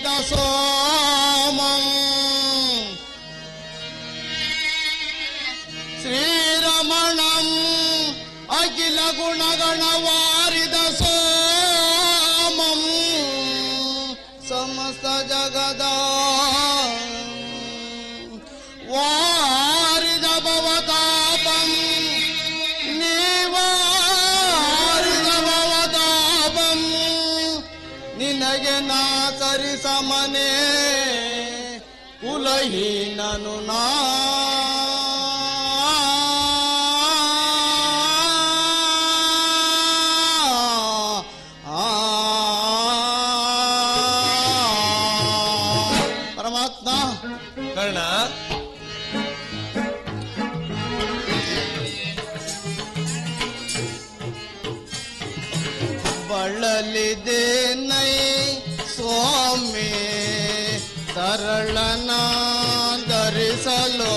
ವಾರಿದ ಸೋಮಂ ಶ್ರೀರಮಣಂ ಅಖಿಲ ಗುಣಗಣ ವಾರಿದ ಸೋಮಂ ಸಮಸ್ತ ಜಗದ ವಾರಿದ ಭವತಾಪಂ ನಿವಾರಿದ ಭವತಾಪಂ ನಿನಗೆ ನಾ ಸರಿಸಮನೆ ಕುಲಹೀನನು ನಾ ಪರಮಾತ್ಮ. ಕರ್ಣ, ಬಳಲಿದೆ ನೈ ಸ್ವಾಮಿ ಸರಳನ ಧರಿಸಲು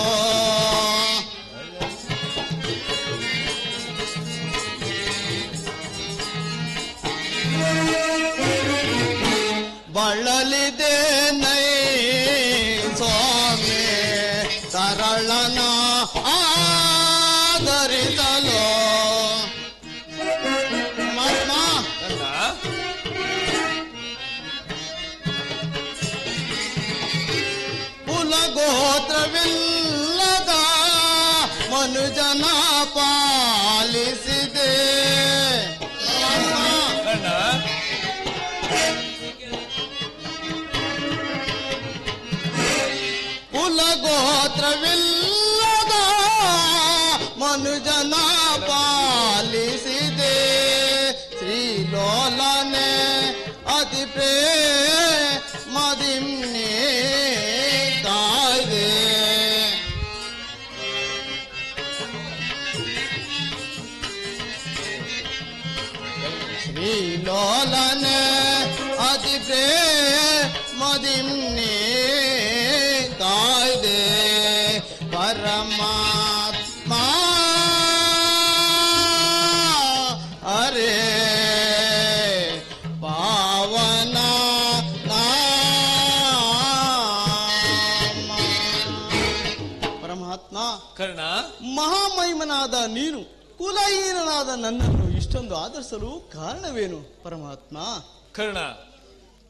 ಬಳಲಿದೆ ನೈ ಸ್ವಾಮಿ ಸರಳನ ಆಧರಿಸಲು ಗೋತ್ರವಿಲ್ಲದ ಮನುಜನ ಪಾಲಿಸಿದೆ ಕುಲಗೋತ್ರವಿಲ್ಲದ ಮನುಜನ ಪಾಲಿಸಿದೆ ಶ್ರೀಲೋಲನೆ ಅತಿ ಪ್ರೇಮದಿಮ್ನೇ ಕಾಯ್ದೆ ಶ್ರೀಲೋಲನೆ ಅತಿ ಪ್ರೇಮದಿಮ್ನೇ ಕಾಯ್ದೆ ಪರಮಾತ್ಮ ಅರೆ ಪಾವನ ಪರಮಾತ್ಮ. ಕರ್ಣ, ಮಹಾಮಹಿಮನಾದ ನೀನು ಕುಲಹೀನನಾದ ನನ್ನನ್ನು ಇಷ್ಟೊಂದು ಆದರಿಸಲು ಕಾರಣವೇನು ಪರಮಾತ್ಮ? ಕರ್ಣ,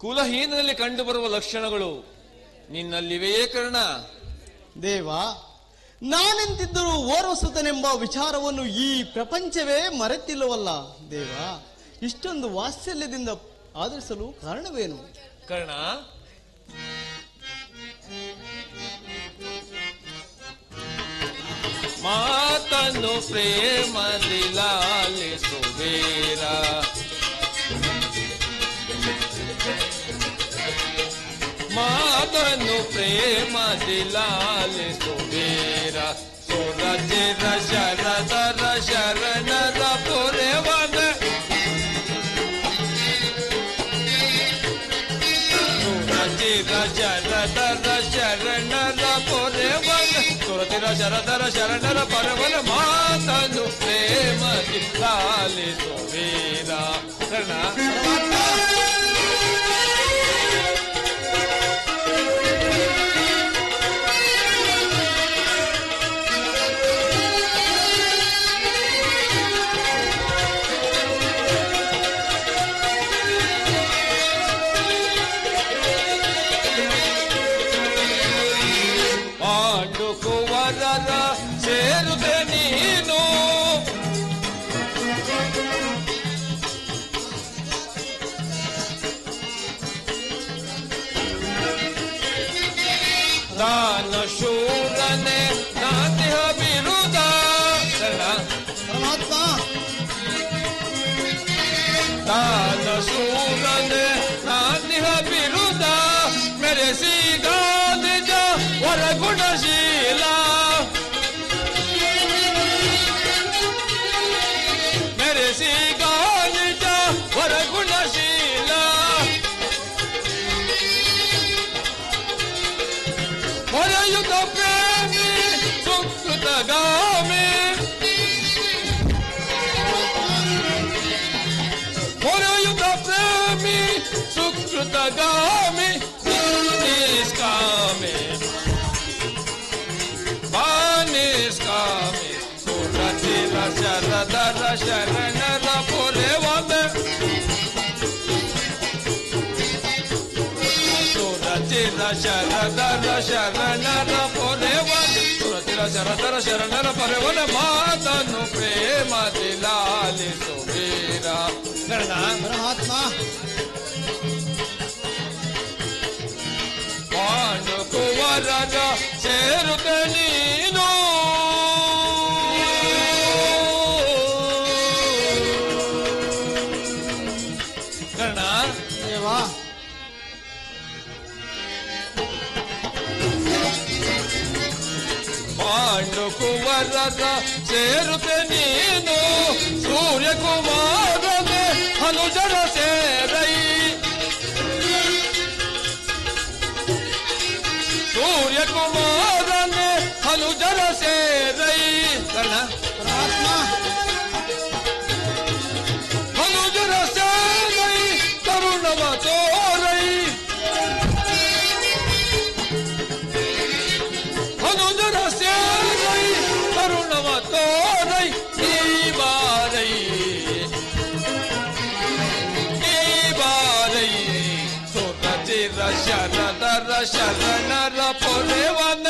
ಕುಲಹೀನದಲ್ಲಿ ಕಂಡುಬರುವ ಲಕ್ಷಣಗಳು ನಿನ್ನಲ್ಲಿವೆಯೇ ಕರ್ಣ? ದೇವ, ನಾನೆಂತಿದ್ದರೂ ಓರ್ವಸುತನೆಂಬ ವಿಚಾರವನ್ನು ಈ ಪ್ರಪಂಚವೇ ಮರೆತಿಲ್ಲವಲ್ಲ ದೇವ. ಇಷ್ಟೊಂದು ವಾತ್ಸಲ್ಯದಿಂದ ಆದರಿಸಲು ಕಾರಣವೇನು? ಕರ್ಣ, ಮಾತನ್ನು ಪ್ರೇಮದಿ ಲಾಲಿಸುವೇರ, ಮಾತನ್ನು ಪ್ರೇಮದಿ ಲಾಲಿಸುವೇರ, ಸುರಚಿರ ಶರದರ ಶರಣರ ಪೊರೆವನ, ಸುರಚಿರ ಶರದರ ಶರಣರ ಪೊರೆವನ, ಸುರಚಿರ ಶರದರ ಶರಣರ ಪೊರೆವನ, ಮಾತನ್ನು ಪ್ರೇಮದಿ ಲಾಲಿಸುವೇರ. ಕರ್ಣ, ಪಾಂಡುಕುವರರ ಸೇರುವೆ ನೀನು, ದಾನ ಶೂರನೆ ನಾತಿಹ ಬಿರುದ. ಪರಮಾತ್ಮ, ದಾನ ಶೂರನೆ ನಾತಿಹ ಬಿರುದ, ಮೆರೆಸಿದ ನಿಜ ವರಗುಣಶೀಲ, ಮೆರೆಸಿದ ನಿಜ ವರಗುಣಶೀಲ, ಹೊರೆಯುತ ಪ್ರೇಮಿ ಸುಕೃತಗಾಮಿ, ಹೊರೆಯುತ ಪ್ರೇಮಿ ಸುಕೃತಗಾಮಿ, ಶರಣರ ಪೊರೆವನ ಸುರಚಿರ ಶರದರ ಶರಣರ ಪೊರೆವನ ಸುರಚಿರ ಶರದರ ಶರಣರ ಪೊರೆವನ ಮಾತನ್ನು ಪ್ರೇಮದಿ ಲಾಲಿಸು ವೀರ ಕರ್ಣ ಪರಮಾತ್ಮ ಪಾಂಡು ಕುವರರ ಸೇರುತ್ತ ನೀನು ಕರ್ಣ ದೇವಾ ಪಾಂಡು ಕುವರರ ಸೇರುತ್ತ ನೀನು ಸೂರ್ಯ ಕುಮಾರನೆ ಅನುಜರ ಸೇರೈ ಸೂರ್ಯ ಕುಮಾರನೆ ಅನುಜರ ಸೇರೈ ಕರ್ಣ ಪರಮಾತ್ಮ ಅನುಜರ ಸೇರೈ ತರುಣವ ತೋರೈ ಅನುಜರ ಸೇರೈ ತರುಣವ ತೋರೈ ಈ ಬಾರೈ ಸುರಚಿರ ಶರದರ ಶರಣರ ಪೊರೆವನ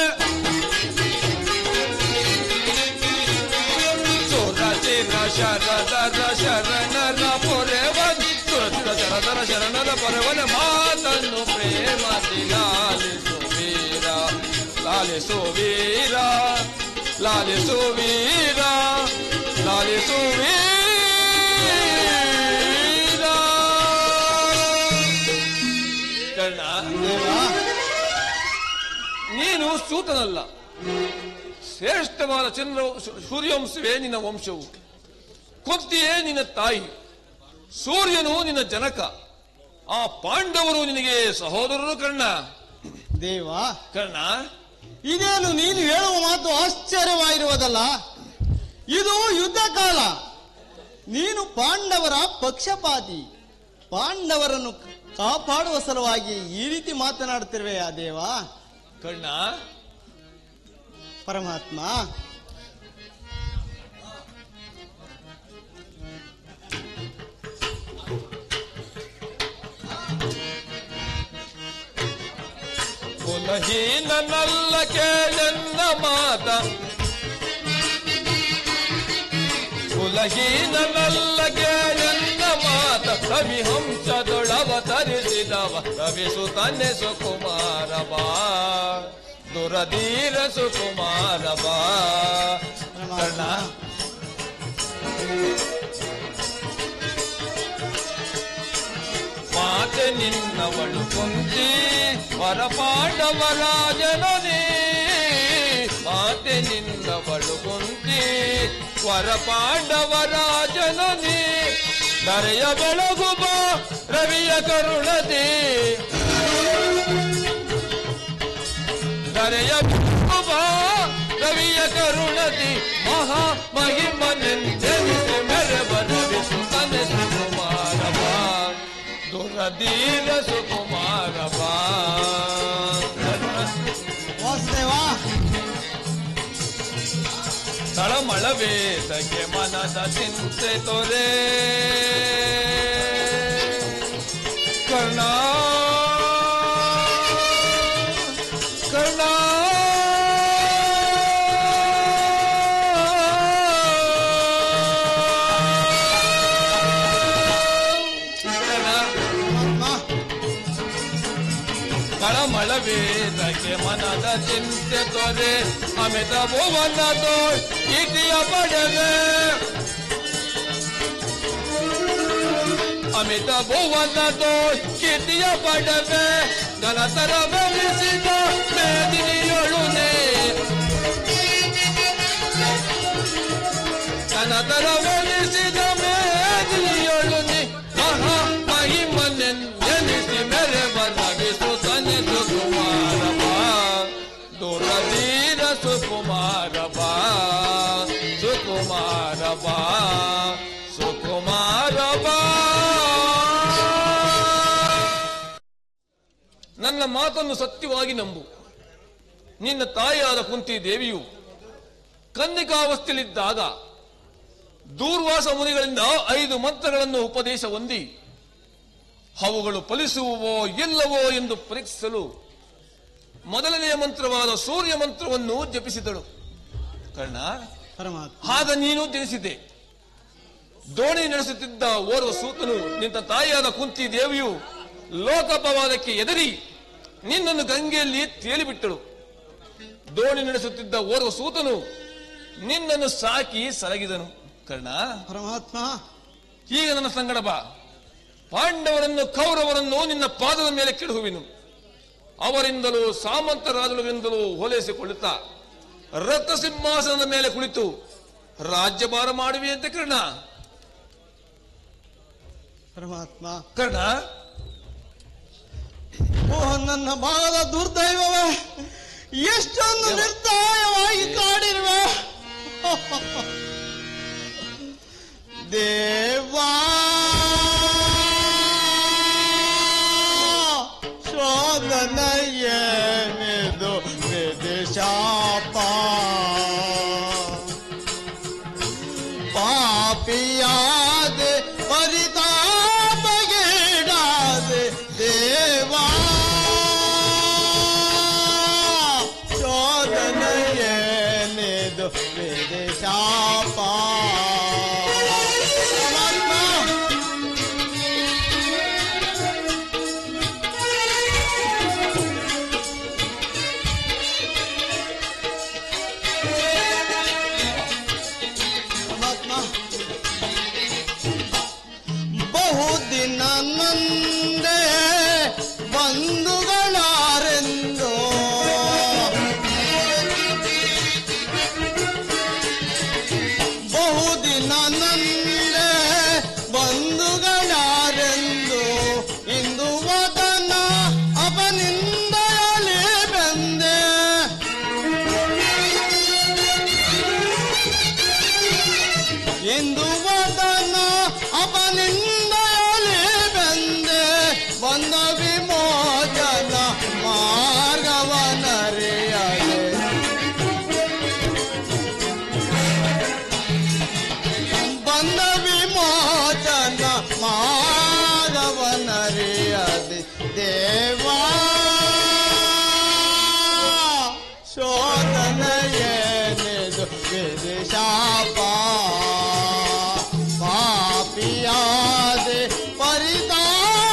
ಸುರಚಿರ ಶರದರ ಶರಣರ ಪೊರೆವನ ಸುರಚಿರ ಶರದರ ಶರಣರ ಪೊರೆವನ ಮಾತನ್ನು ಪ್ರೇಮದಿ ಲಾಲಿಸು ವೀರ ಲಾಲಿಸು ವೀರ ಲಾಲಿಸು ವೀರ ಲಾಲಿಸು ವೀರ ಕರ್ಣ ದೇವಾ ನೀನು ಸೂತನಲ್ಲ ಶ್ರೇಷ್ಠವಾದ ಚಂದ್ರ ಸೂರ್ಯವಂಶವೇ ನಿನ್ನ ವಂಶವು ಕುಂತಿಯೇ ನಿನ್ನ ತಾಯಿ ಸೂರ್ಯನು ನಿನ್ನ ಜನಕ ಆ ಪಾಂಡವರು ನಿನಗೆ ಸಹೋದರರು ಕರ್ಣ ದೇವಾ ಕರ್ಣ ಇದೇನು ನೀನು ಹೇಳುವ ಮಾತು ಆಶ್ಚರ್ಯವಾಗಿರುವುದಲ್ಲ ಇದು ಯುದ್ಧ ಕಾಲ ನೀನು ಪಾಂಡವರ ಪಕ್ಷಪಾತಿ ಪಾಂಡವರನ್ನು ಕಾಪಾಡುವ ಸಲುವಾಗಿ ಈ ರೀತಿ ಮಾತನಾಡುತ್ತಿರುವೆಯಾ ದೇವಾ ಕರ್ಣ ಪರಮಾತ್ಮ ಕುಲಹೀನನಲ್ಲ ಕೇಳೆನ್ನ ಮಾತ ಕುಲಹೀನನಲ್ಲ ಕೇಳೆನ್ನ ಮಾತ ರವಿ ಹಂಸದೊಳವತರಿಸಿದವ ರವಿಸುತನೆ ಸುಕುಮಾರ ಬಾ ದುರಧೀರ ಸುಕುಮಾರ ಬಾ ಕರ್ಣ ಮಾತೆ ನಿನ್ನವಳು ಕುಂತಿ ವರ ಪಾಂಡವರ ಜನನಿ ಮಾತೆ ನಿನ್ನವಳು ಕುಂತಿ ವರ ಪಾಂಡವರ ಜನನಿ ಧರೆಯ ಬೆಳಗು ಬಾ ರವಿಯ ಕರುಣತಿ ಧರೆಯ ಬೆಳಗು ಬಾ ರವಿಯ ಕರುಣತಿ ಮಹಾ ಮಹಿಮನೆಂದೆನಿಸಿ ಮೆರವ ರವಿಸುತನೆ ಸುಕುಮಾರ ಬಾ ದುರಧೀರ ಸುಕುಮಾರ ಬಾ ವಾಸುದೇವಾ ತಳಮಳವೇದಕ್ಕೆ ಮನದ ಚಿಂತೆ ತೊರೆ ಕರ್ಣ ಕರ್ಣ ತಳಮಳವೇದಕ್ಕೆ ಮನದ ಚಿಂತೆ ತೊರೆ ಅಮಿತ ಭುವನ ತೋಳ್ ಕೀರ್ತಿಯ ಪಡೆದೆ ಅಮಿತ ಭುವನ ತೋಳ್ ಕೀರ್ತಿಯ ಪಡೆದೆ ಘನತರ ಬೆಳೆಸಿದ ಮೇದಿನಿಯೊಳುನೆ ಘನತರ ಬೆಳೆಸಿದ ಮೇದಿನಿಯೊಳುನೆ ಮಹಾ ಮಹಿಮನೆಂದೆನಿಸಿ ಮೆರೆವ ರವಿಸುತನೆ ಸುಕುಮಾರ ಬಾ ದುರಧೀರ ಸುಕುಮಾರ ಬಾ ಸುಕುಮಾರ ಬಾ ಸುಕುಮಾರ ಬಾ ನನ್ನ ಮಾತನ್ನು ಸತ್ಯವಾಗಿ ನಂಬು ನಿನ್ನ ತಾಯಿಯಾದ ಕುಂತಿ ದೇವಿಯು ಕನ್ನಿಕಾವಸ್ಥೆಯಲ್ಲಿದ್ದಾಗ ದೂರ್ವಾಸ ಮುನಿಗಳಿಂದ 5 ಮಂತ್ರಗಳನ್ನು ಉಪದೇಶ ಹೊಂದಿ ಅವುಗಳು ಫಲಿಸುವವೋ ಇಲ್ಲವೋ ಎಂದು ಪರೀಕ್ಷಿಸಲು ಮೊದಲನೆಯ ಮಂತ್ರವಾದ ಸೂರ್ಯ ಮಂತ್ರವನ್ನು ಜಪಿಸಿದಳು. ಕರ್ಣ, ಪರಮಾತ್ಮ ಆಗ ನೀನು ತಿಳಿಸಿದ್ದೆ. ದೋಣಿ ನಡೆಸುತ್ತಿದ್ದ ಓರ್ವ ಸೂತನು ನಿನ್ನ ತಾಯಿಯಾದ ಕುಂತಿ ದೇವಿಯು ಲೋಕಪವಾದಕ್ಕೆ ಎದರಿ ನಿನ್ನನ್ನು ಗಂಗೆಯಲ್ಲಿ ತೇಲಿಬಿಟ್ಟಳು. ದೋಣಿ ನಡೆಸುತ್ತಿದ್ದ ಓರ್ವ ಸೂತನು ನಿನ್ನನ್ನು ಸಾಕಿ ಸಲಗಿದನು. ಕರ್ಣ, ಪರಮಾತ್ಮ ಈಗ ನನ್ನ ಸಂಗಡ ಬಾ. ಪಾಂಡವರನ್ನು ಕೌರವರನ್ನು ನಿನ್ನ ಪಾದದ ಮೇಲೆ ಕೆಡಹುವೆನು. ಅವರಿಂದಲೂ ಸಾಮಂತರಾಜರಿಂದಲೂ ಹೋಲಿಸಿಕೊಳ್ಳುತ್ತಾ ರಥ ಸಿಂಹಾಸನದ ಮೇಲೆ ಕುಳಿತು ರಾಜ್ಯಭಾರ ಮಾಡುವೆಯಂತೆ. ಕರ್ಣ, ಪರಮಾತ್ಮ ಕರ್ಣ, ಓ ನನ್ನ ಭಾಗದ ದುರ್ದೈವವೇ, ಎಷ್ಟೊಂದು ನಿರ್ದಯವಾಗಿ ಕಾಡಿರುವೆ. ದೇವಾ ಶೋಧನೆಯೇನಿದು ವಿಧಿಶಾಪ, ಪಾಪಿಯಾದೆ ಪರಿತಾಪಗೀಡಾದೆ ದೇವಾ, ಶೋಧನೆಯೇನಿದು ವಿಧಿಶಾಪ. ಬಹುದಿನ ನಂದೆ ಬಂಧುಗಳಾರೆಂದು ಬಹುದಿನ ನಂದೆ ಬಂಧುಗಳಾರೆಂದು ಇಂದು ವದನ ಅಪನಿಂದಲೇ ಬಂದೆ. ಇಂದು ವದನ ಅಪನಿಂದಲೇ ಬಂದೆ, ಬಂದ ವಿಮೋಚನ ಮಾರ್ಗವನರಿಯದೆ. ಬಂದ ವಿಮೋಚನ ಮಾರ್ಗವನರಿಯದೆ ದೇವಾ, ಶೋಧನೆಯೇನಿದು ವಿಧಿಶಾಪ, ಪಾಪಿಯಾದೆ ಪರಿತಾಪಗೀಡಾದೆ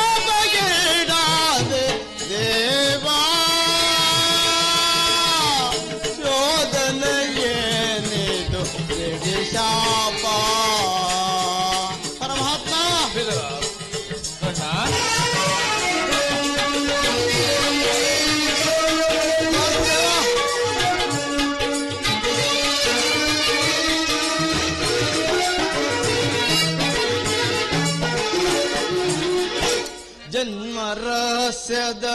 ದೇವಾ, ಶೋಧನೆಯೇನಿದು ವಿಧಿಶಾಪ. ಪರಮಾತ್ಮ ಕರ್ಣ, ಜನ್ಮ ರಹಸ್ಯದ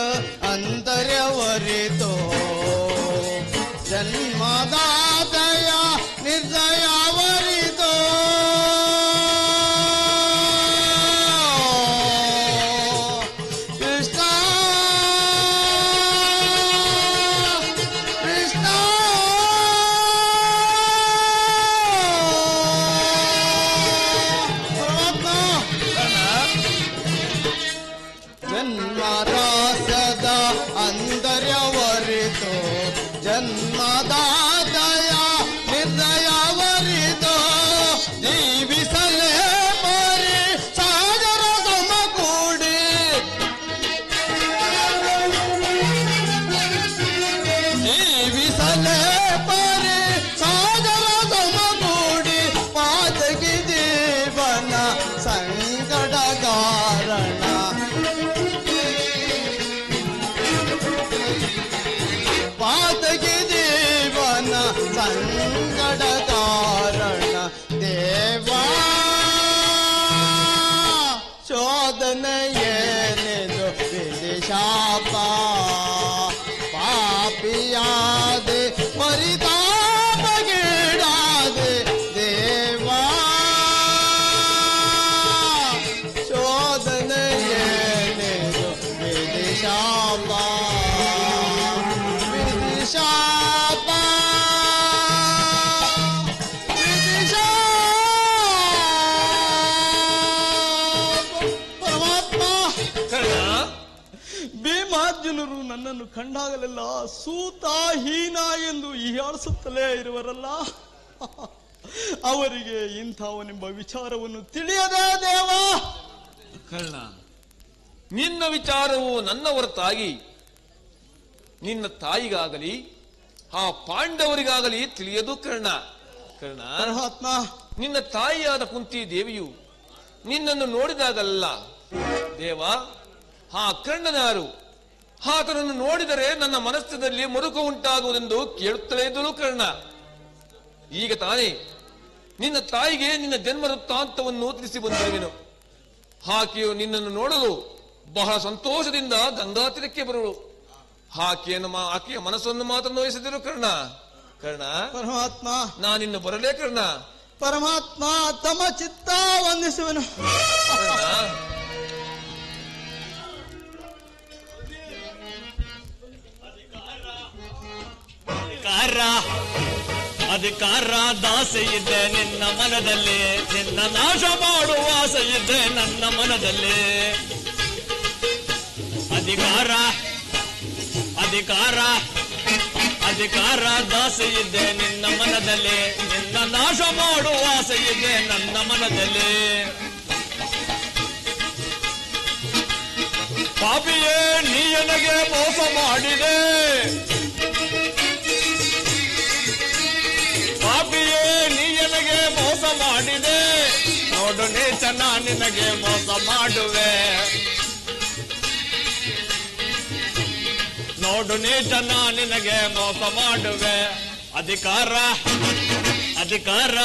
ಅಂತರ್ಯವರಿತೋ, ಜನ್ಮದಾದಯ ನಿರ್ದಯವರಿತೋ, ಕೃಷ್ಣ ಕೃಷ್ಣ ಜನ್ಮರಾಸದ ಅಂತರ್ಯವರಿತೋ, ಜನ್ಮದಾದಯ ನಿರ್ದಯವರಿತೋ, ಜೀವಿಸಲೇ ಪರಿ ಸಾಗರ ಸಮಕೂಡಿ, ಜೀವಿಸಲೇ ಪರಿ ಸಾಗರ ಸಮಕೂಡಿ, ಪಾತಕಿ ಜೀವನ ಸಂಕಟ ಕಾರಣ, ಪಾತಕಿ ಜೀವನ ಸಂಕಟ ಕಾರಣ ದೇವಾ, ಶೋಧನೆಯೇನಿದು ವಿಧಿಶಾಪ, ಪಾಪಿಯಾದೆ ಪರಿತಾಪಗೀಡಾದೆ ದೇವಾ, ಶೋಧನೆಯೇನಿದು ವಿಧಿಶಾಪ, ವಿಧಿಶಾಪ, ವಿಧಿಶಾಪ. ಭೀಮಾರ್ಜುನರು ನನ್ನನ್ನು ಕಂಡಾಗಲೆಲ್ಲ ಸೂತ ಹೀನ ಎಂದು ಹೀಯಾಳಿಸುತ್ತಲೇ ಇರುವರಲ್ಲ, ಅವರಿಗೆ ಇಂಥವನೆಂಬ ವಿಚಾರವನ್ನು ತಿಳಿಯದೇ ದೇವ. ಕರ್ಣ, ನಿನ್ನ ವಿಚಾರವು ನನ್ನ ಹೊರತಾಗಿ ನಿನ್ನ ತಾಯಿಗಾಗಲಿ ಆ ಪಾಂಡವರಿಗಾಗಲಿ ತಿಳಿಯದು ಕರ್ಣ. ಕರ್ಣ, ಪರಮಾತ್ಮ, ನಿನ್ನ ತಾಯಿಯಾದ ಕುಂತಿ ದೇವಿಯು ನಿನ್ನನ್ನು ನೋಡಿದಾಗಲ್ಲ, ದೇವ ಆ ಕರ್ಣನಾರು, ಆತನನ್ನು ನೋಡಿದರೆ ನನ್ನ ಮನಸ್ಸಿನಲ್ಲಿ ಮರುಕ ಉಂಟಾಗುವುದೆಂದು ಕೇಳುತ್ತಲೇ ಇದ್ದಳು ಕರ್ಣ. ಈಗ ತಾನೇ ನಿನ್ನ ತಾಯಿಗೆ ನಿನ್ನ ಜನ್ಮ ವೃತ್ತಾಂತವನ್ನು ತಿಳಿಸಿ ಬಂದಿರುವೆನು. ಆಕೆಯು ನಿನ್ನನ್ನು ನೋಡಲು ಬಹಳ ಸಂತೋಷದಿಂದ ಗಂಗಾತೀರಕ್ಕೆ ಬರುವಳು. ಆಕೆಯ ಮನಸ್ಸನ್ನು ಮಾತ್ರ ನೋಯಿಸಿದರು ಕರ್ಣ. ಕರ್ಣ, ಪರಮಾತ್ಮ, ನಾನಿನ್ನು ಬರಲೇ ಕರ್ಣ. ಪರಮಾತ್ಮ ತಮ್ಮ ಚಿತ್ತ ವಂದಿಸುವನು. ಅಧಿಕಾರ ದಾಸೆ ಇದೆ ನಿನ್ನ ಮನದಲ್ಲಿ, ನಿನ್ನ ನಾಶ ಮಾಡುವ ಆಸೆ ಇದೆ ನನ್ನ ಮನದಲ್ಲಿ. ಅಧಿಕಾರ ಅಧಿಕಾರ ಅಧಿಕಾರ ದಾಸೆ ಇದೆ ನಿನ್ನ ಮನದಲ್ಲಿ, ನಿನ್ನ ನಾಶ ಮಾಡುವ ಆಸೆ ಇದೆ ನನ್ನ ಮನದಲ್ಲಿ. ಪಾಪಿಯೇ ನೀ ನನಗೆ ಮೋಸ ಮಾಡಿದೆ, ಪಾಪಿಯೇ ನೀ ನನಗೆ ಮೋಸ ಮಾಡಿದೆ, ನೋಡು ನೀಚನ ನಿನಗೆ ಮೋಸ ಮಾಡುವೆ, ನೋಡು ನೀಚನ ನಿನಗೆ ಮೋಸ ಮಾಡುವೆ. ಅಧಿಕಾರ ಅಧಿಕಾರ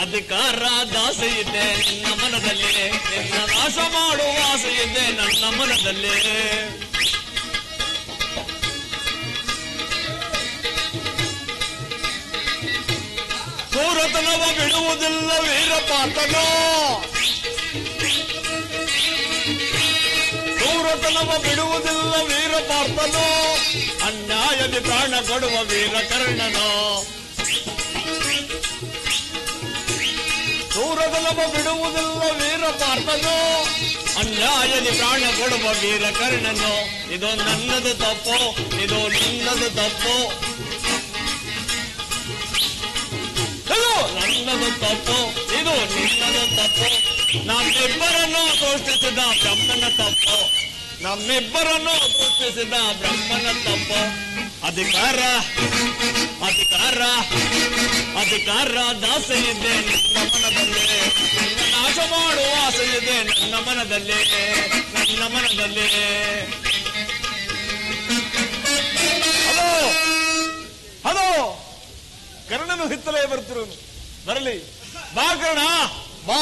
ಅಧಿಕಾರ ದಾಸೆ ಇದೆ ನಿನ್ನ ಮನದಲ್ಲಿ, ನಿನ್ನ ನಾಶ ಮಾಡುವ ಆಸೆ ಇದೆ ನನ್ನ ಮನದಲ್ಲಿ. ಕ್ರೂರತನವ ಬಿಡುವುದಿಲ್ಲ ವೀರಪಾತನೋ, ಕ್ರೂರತನವ ಬಿಡುವುದಿಲ್ಲ ವೀರಪಾತನೋ, ಅನ್ಯಾಯದಿ ಪ್ರಾಣ ಕೊಡುವ ವೀರಕರ್ಣನೋ. ಕ್ರೂರತನವ ಬಿಡುವುದಿಲ್ಲ ವೀರಪಾತನೋ, ಅನ್ಯಾಯದಿ ಪ್ರಾಣ ಕೊಡುವ ವೀರಕರ್ಣನೋ. ಇದು ನನ್ನದು ತಪ್ಪು, ಇದು ನಿನ್ನದು ತಪ್ಪು, ನನ್ನದು ತಪ್ಪು, ಇದು ನಿನ್ನದು ತಪ್ಪು. ನಮ್ಮಿಬ್ಬರನ್ನು ಸೃಷ್ಟಿಸಿದ ಬ್ರಹ್ಮನ ತಪ್ಪು, ನಮ್ಮಿಬ್ಬರನ್ನು ಸೃಷ್ಟಿಸಿದ ಬ್ರಹ್ಮನ ತಪ್ಪು. ಅಧಿಕಾರ ಅಧಿಕಾರ ಅಧಿಕಾರ ದಾಸೆ ಇದೆ ನನ್ನ ಮನದಲ್ಲಿ, ನಿನ್ನ ನಾಶ ಮಾಡುವ ಆಸೆ ಇದೆ ನನ್ನ ಮನದಲ್ಲಿ, ನನ್ನ ಮನದಲ್ಲಿ. ಹಲೋ ಹಲೋ, ಕರ್ಣನು ಹಿತ್ತಲೇ ಬರ್ತಿರೋನು, ಬರಲಿ. ಬಾ ಕರ್ಣ ಬಾ.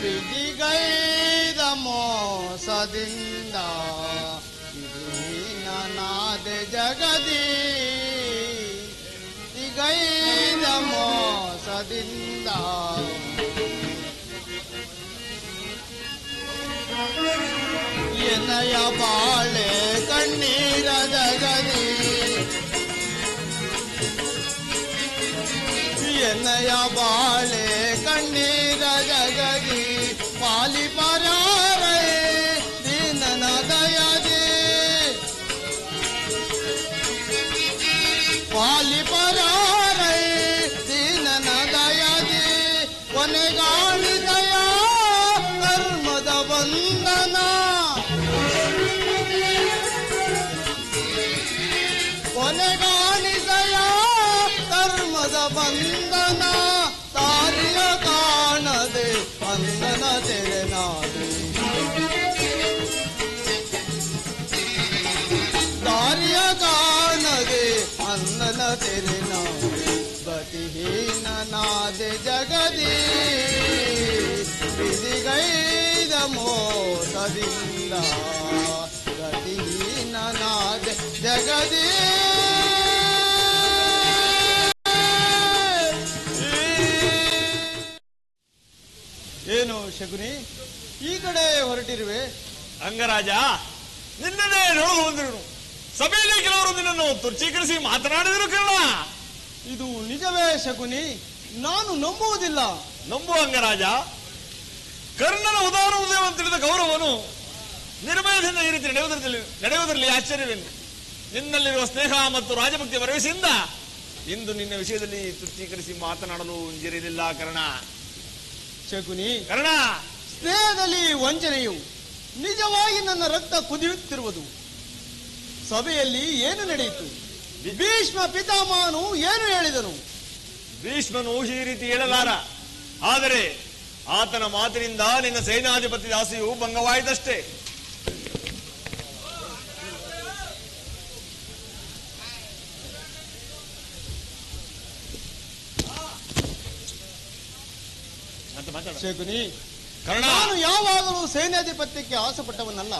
ಬಿಡಿಗೈದ ಮೋಸದಿಂದ ನಾದೆ ಜಗದಿ, ಬಿಡಿಗೈದ ಮೋಸದಿಂದ ಎನಯ ಬಾಳೆ ಕಣ್ಣೀರ ಜಗದಿ, ಎನಯ ಬಾಳೆ ಕಣ್ಣೀರ ಜಗದಿ, ಪಾಲಿ ಪರಾರೇ ದೀನನ ದಯದಿ, ಪಾಲಿ ಪರಾರೇ ದೀನನ ದಯದಿ, ಕೊನೆಗಾಣಿ ದಯಾ ಕರ್ಮದ ಬಂಧನ, ಕೊನೆಗಾಣಿ ದಯಾ ಕರ್ಮದ ಬಂಧನ, ತಾರಿಯ ಕಾಣದೆ ಬಂಧನ ತೆರೆನಾದೆ, ತಾರಿಯ ಕಾಣದೆ ಅನ್ನನ ತೆರೆನಾದೆ, ಗತಿಹೀನನಾದೆ ಜಗದಿ, ಬಿದಿಗೈದ ಮೋಸದಿಂದ, ಗತಿಹೀನನಾದೆ ಜಗದಿ. ಏನು ಶಕುನಿ, ಈ ಕಡೆ ಹೊರಟಿರುವೆ? ಅಂಗರಾಜ, ನಿನ್ನನ್ನೇ ನೋಡಲು ಬಂದಿರುವನು. ಸಭೆಯಲ್ಲಿ ಕೆಲವರು ನಿನ್ನನ್ನು ತುರ್ಚೀಕರಿಸಿ ಮಾತನಾಡಿದರು ಕರ್ಣ. ಇದು ನಿಜವೇ ಶಕುನಿ? ನಾನು ನಂಬುವುದಿಲ್ಲ. ನಂಬು ಅಂಗರಾಜ, ಕರ್ಣನ ಉದಾರ ಹೃದಯವನ್ನು ತಿಳಿದ ಗೌರವನು ನಿರ್ಭಯದಿಂದ ಈ ರೀತಿ ನಡೆಯುವುದರಲ್ಲಿ ಆಶ್ಚರ್ಯವೇನು? ನಿನ್ನಲ್ಲಿರುವ ಸ್ನೇಹ ಮತ್ತು ರಾಜಭಕ್ತಿಯ ಭರವಸೆಯಿಂದ ಇಂದು ನಿನ್ನ ವಿಷಯದಲ್ಲಿ ತೃಪ್ತೀಕರಿಸಿ ಮಾತನಾಡಲು ಹಿಂಜರಿಲಿಲ್ಲ ಕರ್ಣ. ಶಕುನಿ, ಕರ್ಣ, ಸ್ನೇಹದಲ್ಲಿ ವಂಚನೆಯು ನಿಜವಾಗಿ ನನ್ನ ರಕ್ತ ಕುದಿಯುತ್ತಿರುವುದು. ಸಭೆಯಲ್ಲಿ ಏನು ನಡೆಯಿತು? ಭೀಷ್ಮ ಪಿತಾಮಹನು ಏನು ಹೇಳಿದನು? ಭೀಷ್ಮನು ಈ ರೀತಿ ಹೇಳಲಾರ. ಆದರೆ ಆತನ ಮಾತಿನಿಂದ ನಿನ್ನ ಸೈನ್ಯಾಧಿಪತಿ ಆಸೆಯು ಭಂಗವಾಯಿತಷ್ಟೇ. ಶಕುನಿ, ಕರ್ಣ, ನಾನು ಯಾವಾಗಲೂ ಸೈನ್ಯಾಧಿಪತ್ಯಕ್ಕೆ ಆಸೆಪಟ್ಟವನಲ್ಲ.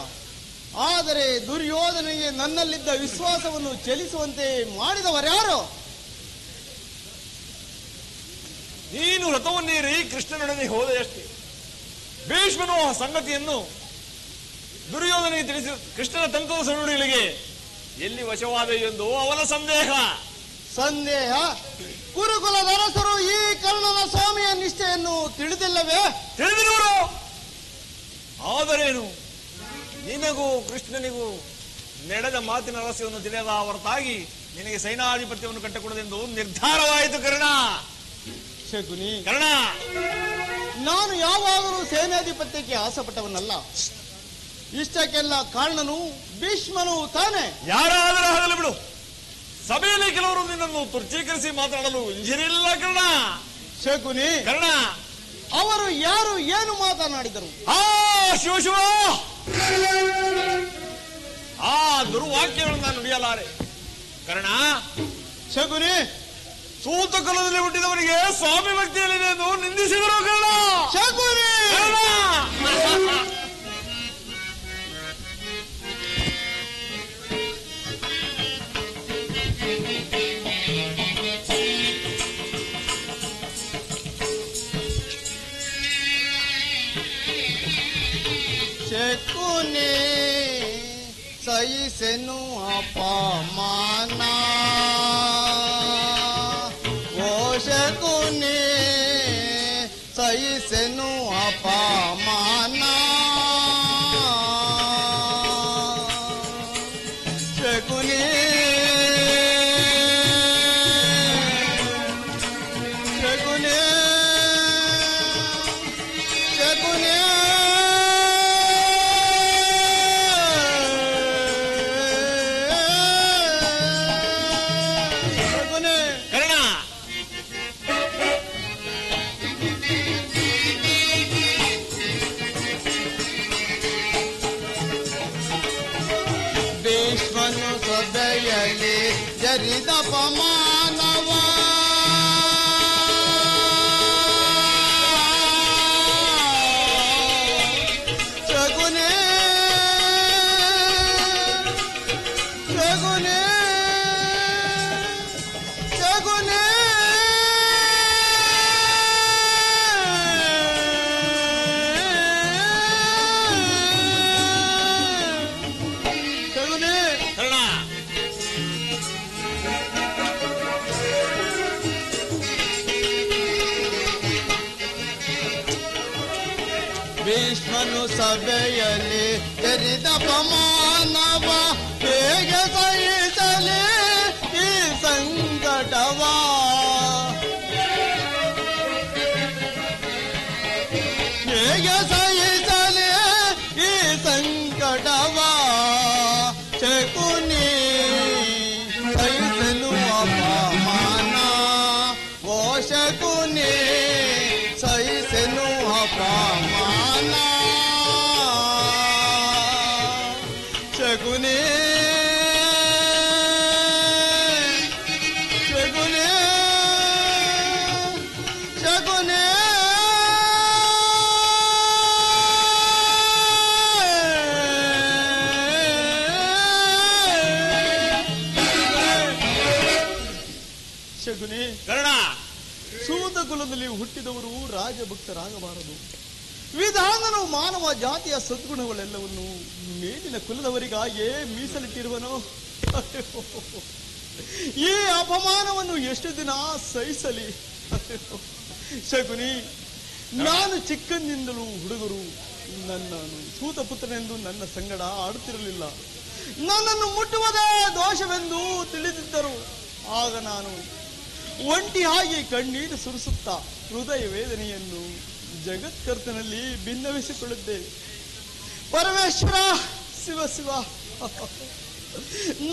ಆದರೆ ದುರ್ಯೋಧನಿಗೆ ನನ್ನಲ್ಲಿದ್ದ ವಿಶ್ವಾಸವನ್ನು ಚೆಲ್ಲಿಸುವಂತೆ ಮಾಡಿದವರ್ಯಾರು? ನೀನು ರಥವನ್ನೇರಿ ಕೃಷ್ಣನೊಡನೆ ಹೋದೆಯಷ್ಟೇ. ಭೀಷ್ಮನು ಆ ಸಂಗತಿಯನ್ನು ದುರ್ಯೋಧನಿಗೆ ತಿಳಿಸಿ ಕೃಷ್ಣನ ತಂತ್ರದ ಸುಳ್ಳುಗಳಿಗೆ ಎಲ್ಲಿ ವಶವಾದ ಎಂದು ಅವನ ಸಂದೇಹ. ಕುರುಕುಲದ ಅರಸರು ಈ ಕರ್ಣನ ಸ್ವಾಮಿಯ ನಿಷ್ಠೆಯನ್ನು ತಿಳಿದಿಲ್ಲವೇ? ತಿಳಿದಿರುವರು. ಆದರೇನು, ನಿನಗೂ ಕೃಷ್ಣನಿಗೂ ನಡೆದ ಮಾತಿನ ರಹಸ್ಯವನ್ನು ತಿಳಿಯದ ಹೊರತಾಗಿ ನಿನಗೆ ಸೈನ್ಯಾಧಿಪತ್ಯವನ್ನು ಕಟ್ಟಿಕೊಡದೆಂದು ನಿರ್ಧಾರವಾಯಿತು ಕರ್ಣ. ಶಕುನಿ, ಕರ್ಣ, ನಾನು ಯಾವಾಗಲೂ ಸೇನಾಧಿಪತ್ಯಕ್ಕೆ ಆಸೆಪಟ್ಟವನಲ್ಲ. ಇಷ್ಟಕ್ಕೆಲ್ಲ ಕಾರಣನು ಭೀಷ್ಮನು ತಾನೆ. ಯಾರಾದರೂ ಆಗಲಿ ಬಿಡು, ಸಭೆಯಲ್ಲಿ ಕೆಲವರು ನಿನ್ನನ್ನು ತುರ್ಚೀಕರಿಸಿ ಮಾತನಾಡಲು ಹಿಂಜರಿಲ್ಲ ಕರ್ಣ. ಶಕುನಿ, ಕರ್ಣ, ಅವರು ಯಾರು ಏನು ಮಾತನಾಡಿದರು? ಶಿವ ಆ ದುರ್ವಾಕ್ಯಗಳನ್ನು ನಾನು ನುಡಿಯಲಾರೆ ಕರ್ಣ. ಶಕುನಿ, ಸೂತ ಕುಲದಲ್ಲಿ ಹುಟ್ಟಿದವರಿಗೆ ಸ್ವಾಮಿ ಭಕ್ತಿಯಲ್ಲಿದೆ ಎಂದು ನಿಂದಿಸಿದರು ಕರ್ಣ. ಶಕುನಿ, ಶಕುನಿ ಸಹಿಸೆನು ಅಪಮಾನ, ಓ ಶಕುನಿ ಸಹಿಸೆನು ಅಪಮಾನ. ಶಕುನಿ ಶಕುನಿ ಶಕುನಿ ಕರ್ಣ, ಭೀಷ್ಮನು ಸಭೆಯಲ್ಲಿ ಜರಿದ ಅಪಮಾನವ, ಶಕುನಿ ಶಕುನಿ ಶಕುನಿ ಶಕುನಿ ಕರ್ಣ, ಭೀಷ್ಮನು ಸಭೆಯಲ್ಲಿ ತೆರೆದ ಅಪಮಾನವ, ಹೇಗೆ ಸಹಿಸಲಿ ಈ ಸಂಕಟವ? ಹೇಗೆ ಸಹಿಸಲಿ ಈ ಸಂಕಟವ? ಶಕುನಿ ಸಹಿಸಲು ಅಪಮಾನ, ಓ ಶಕುನಿ ಸಹಿಸಲು ಅಪಮಾನ. ಶಕುನಿ ಶಕುನಿ ಶಕುನಿ ಶಕುನಿ, ಕರ್ಣ, ಸೂತ ಕುಲದಲ್ಲಿ ಹುಟ್ಟಿದವರು ರಾಜಭಕ್ತರಾಗಬಾರದು. ವಿಧಾನನು ಮಾನವ ಜಾತಿಯ ಸದ್ಗುಣಗಳೆಲ್ಲವನ್ನು ಮೇಲಿನ ಕುಲದವರಿಗಾಗಿಯೇ ಮೀಸಲಿಟ್ಟಿರುವನು. ಈ ಅಪಮಾನವನ್ನು ಎಷ್ಟು ದಿನ ಸಹಿಸಲಿ? ಶಕುನಿ, ನಾನು ಚಿಕ್ಕಂದಿಂದಲೂ ಹುಡುಗರು ನನ್ನನ್ನು ಸೂತಪುತ್ರನೆಂದು ನನ್ನ ಸಂಗಡ ಆಡುತ್ತಿರಲಿಲ್ಲ. ನನ್ನನ್ನು ಮುಟ್ಟುವುದೇ ದೋಷವೆಂದು ತಿಳಿದಿದ್ದರು. ಆಗ ನಾನು ಒಂಟಿಯಾಗಿ ಕಣ್ಣೀರು ಸುರಿಸುತ್ತಾ ಹೃದಯ ವೇದನೆಯನ್ನು ಜಗತ್ಕರ್ತನಲ್ಲಿ ಭಿನ್ನವಿಸಿಕೊಳ್ಳುತ್ತೆ. ಪರಮೇಶ್ವರ, ಶಿವ ಶಿವ,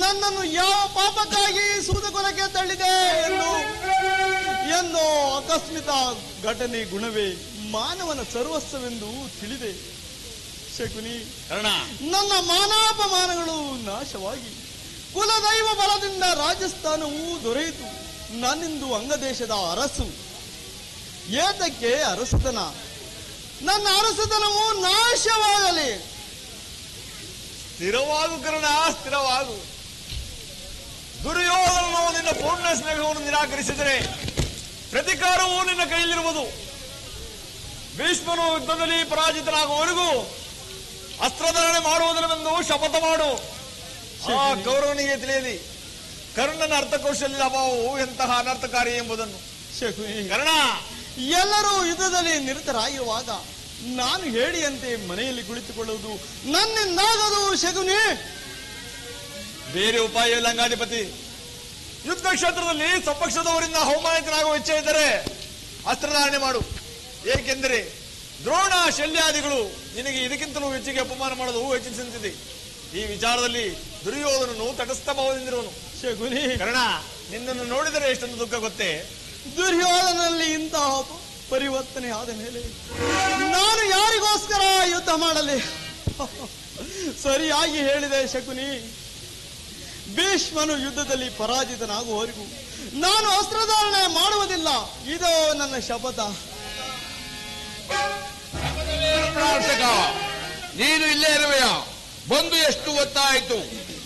ನನ್ನನ್ನು ಯಾವ ಪಾಪಕ್ಕಾಗಿ ಸೂತಕೊಲಕ್ಕೆ ತಳ್ಳಿದೆ ಎಂದು ಅಕಸ್ಮಿತ ಘಟನೆ ಗುಣವೇ ಮಾನವನ ಸರ್ವಸ್ವವೆಂದು ತಿಳಿದೆ. ಶಕುನಿ, ನನ್ನ ಮಾನಾಪಮಾನಗಳು ನಾಶವಾಗಿ ಕುಲದೈವ ಬಲದಿಂದ ರಾಜಸ್ಥಾನವು ದೊರೆಯಿತು. ನಾನಿಂದು ಅಂಗದೇಶದ ಅರಸು. ಏತಕ್ಕೆ ಅರಸುತನ? ನನ್ನ ಅರಸುತನವು ನಾಶವಾಗಲಿ. ಸ್ಥಿರವಾಗು ಕರ್ಣ, ಸ್ಥಿರವಾಗು. ದುರ್ಯೋಧನನು ನಿನ್ನ ಪೂರ್ಣ ಸ್ನೇಹವನ್ನು ನಿರಾಕರಿಸಿದರೆ ಪ್ರತಿಕಾರವು ನಿನ್ನ ಕೈಯಲ್ಲಿರುವುದು. ಭೀಷ್ಮನು ಯುದ್ಧದಲ್ಲಿ ಪರಾಜಿತನಾಗುವವರೆಗೂ ಅಸ್ತ್ರಧಾರಣೆ ಮಾಡುವುದಿಲ್ಲವೆಂದು ಶಪಥ ಮಾಡು. ಆ ಕೌರವನಿಗೆ ತಿಳಿಯಲಿ ಕರ್ಣನ ಅರ್ಥಕೌಶಲ್ಯದ ಅಭಾವವು ಎಂತಹ ಅನರ್ಥಕಾರಿ ಎಂಬುದನ್ನು. ಕರ್ಣ, ಎಲ್ಲರೂ ಯುದ್ಧದಲ್ಲಿ ನಿರತರಾಗಿರುವಾಗ ನಾನು ಹೇಳಿಯಂತೆ ಮನೆಯಲ್ಲಿ ಕುಳಿತುಕೊಳ್ಳುವುದು ನನ್ನಿಂದಾಗದು. ಶಕುನಿ, ಬೇರೆ ಉಪಾಯ ಇಲ್ಲ ಅಂಗಾಧಿಪತಿ. ಯುದ್ಧ ಕ್ಷೇತ್ರದಲ್ಲಿ ಸ್ವಪಕ್ಷದವರಿಂದ ಅವಮಾನಿತನಾಗುವ ಇಚ್ಛೆ ಇದ್ದರೆ ಅಸ್ತ್ರಧಾರಣೆ ಮಾಡು. ಏಕೆಂದರೆ ದ್ರೋಣ ಶಲ್ಯಾದಿಗಳು ನಿನಗೆ ಇದಕ್ಕಿಂತಲೂ ಹೆಚ್ಚಿಗೆ ಅಪಮಾನ ಮಾಡೋದು ಹೆಚ್ಚಿಸಿದೆ. ಈ ವಿಚಾರದಲ್ಲಿ ದುರ್ಯೋಧನನು ತಟಸ್ಥ ಭಾವದಿಂದಿರುವನು. ಶಕುನಿ, ಕರ್ಣ, ನಿನ್ನನ್ನು ನೋಡಿದರೆ ಎಷ್ಟೊಂದು ದುಃಖ ಗೊತ್ತೇ. ದುರ್ಯೋಧನಲ್ಲಿ ಇಂತಹ ಪರಿವರ್ತನೆ ಆದ ಮೇಲೆ ನಾನು ಯಾರಿಗೋಸ್ಕರ ಯುದ್ಧ ಮಾಡಲಿ? ಸರಿಯಾಗಿ ಹೇಳಿದೆ ಶಕುನಿ. ಭೀಷ್ಮನು ಯುದ್ಧದಲ್ಲಿ ಪರಾಜಿತನಾಗುವವರೆಗೂ ನಾನು ಅಸ್ತ್ರಧಾರಣೆ ಮಾಡುವುದಿಲ್ಲ. ಇದೋ ನನ್ನ ಶಪಥ. ನೀನು ಇಲ್ಲೇ ಇರುವೆಯಾ? ಬಂದು ಎಷ್ಟು ಹೊತ್ತಾಯಿತು?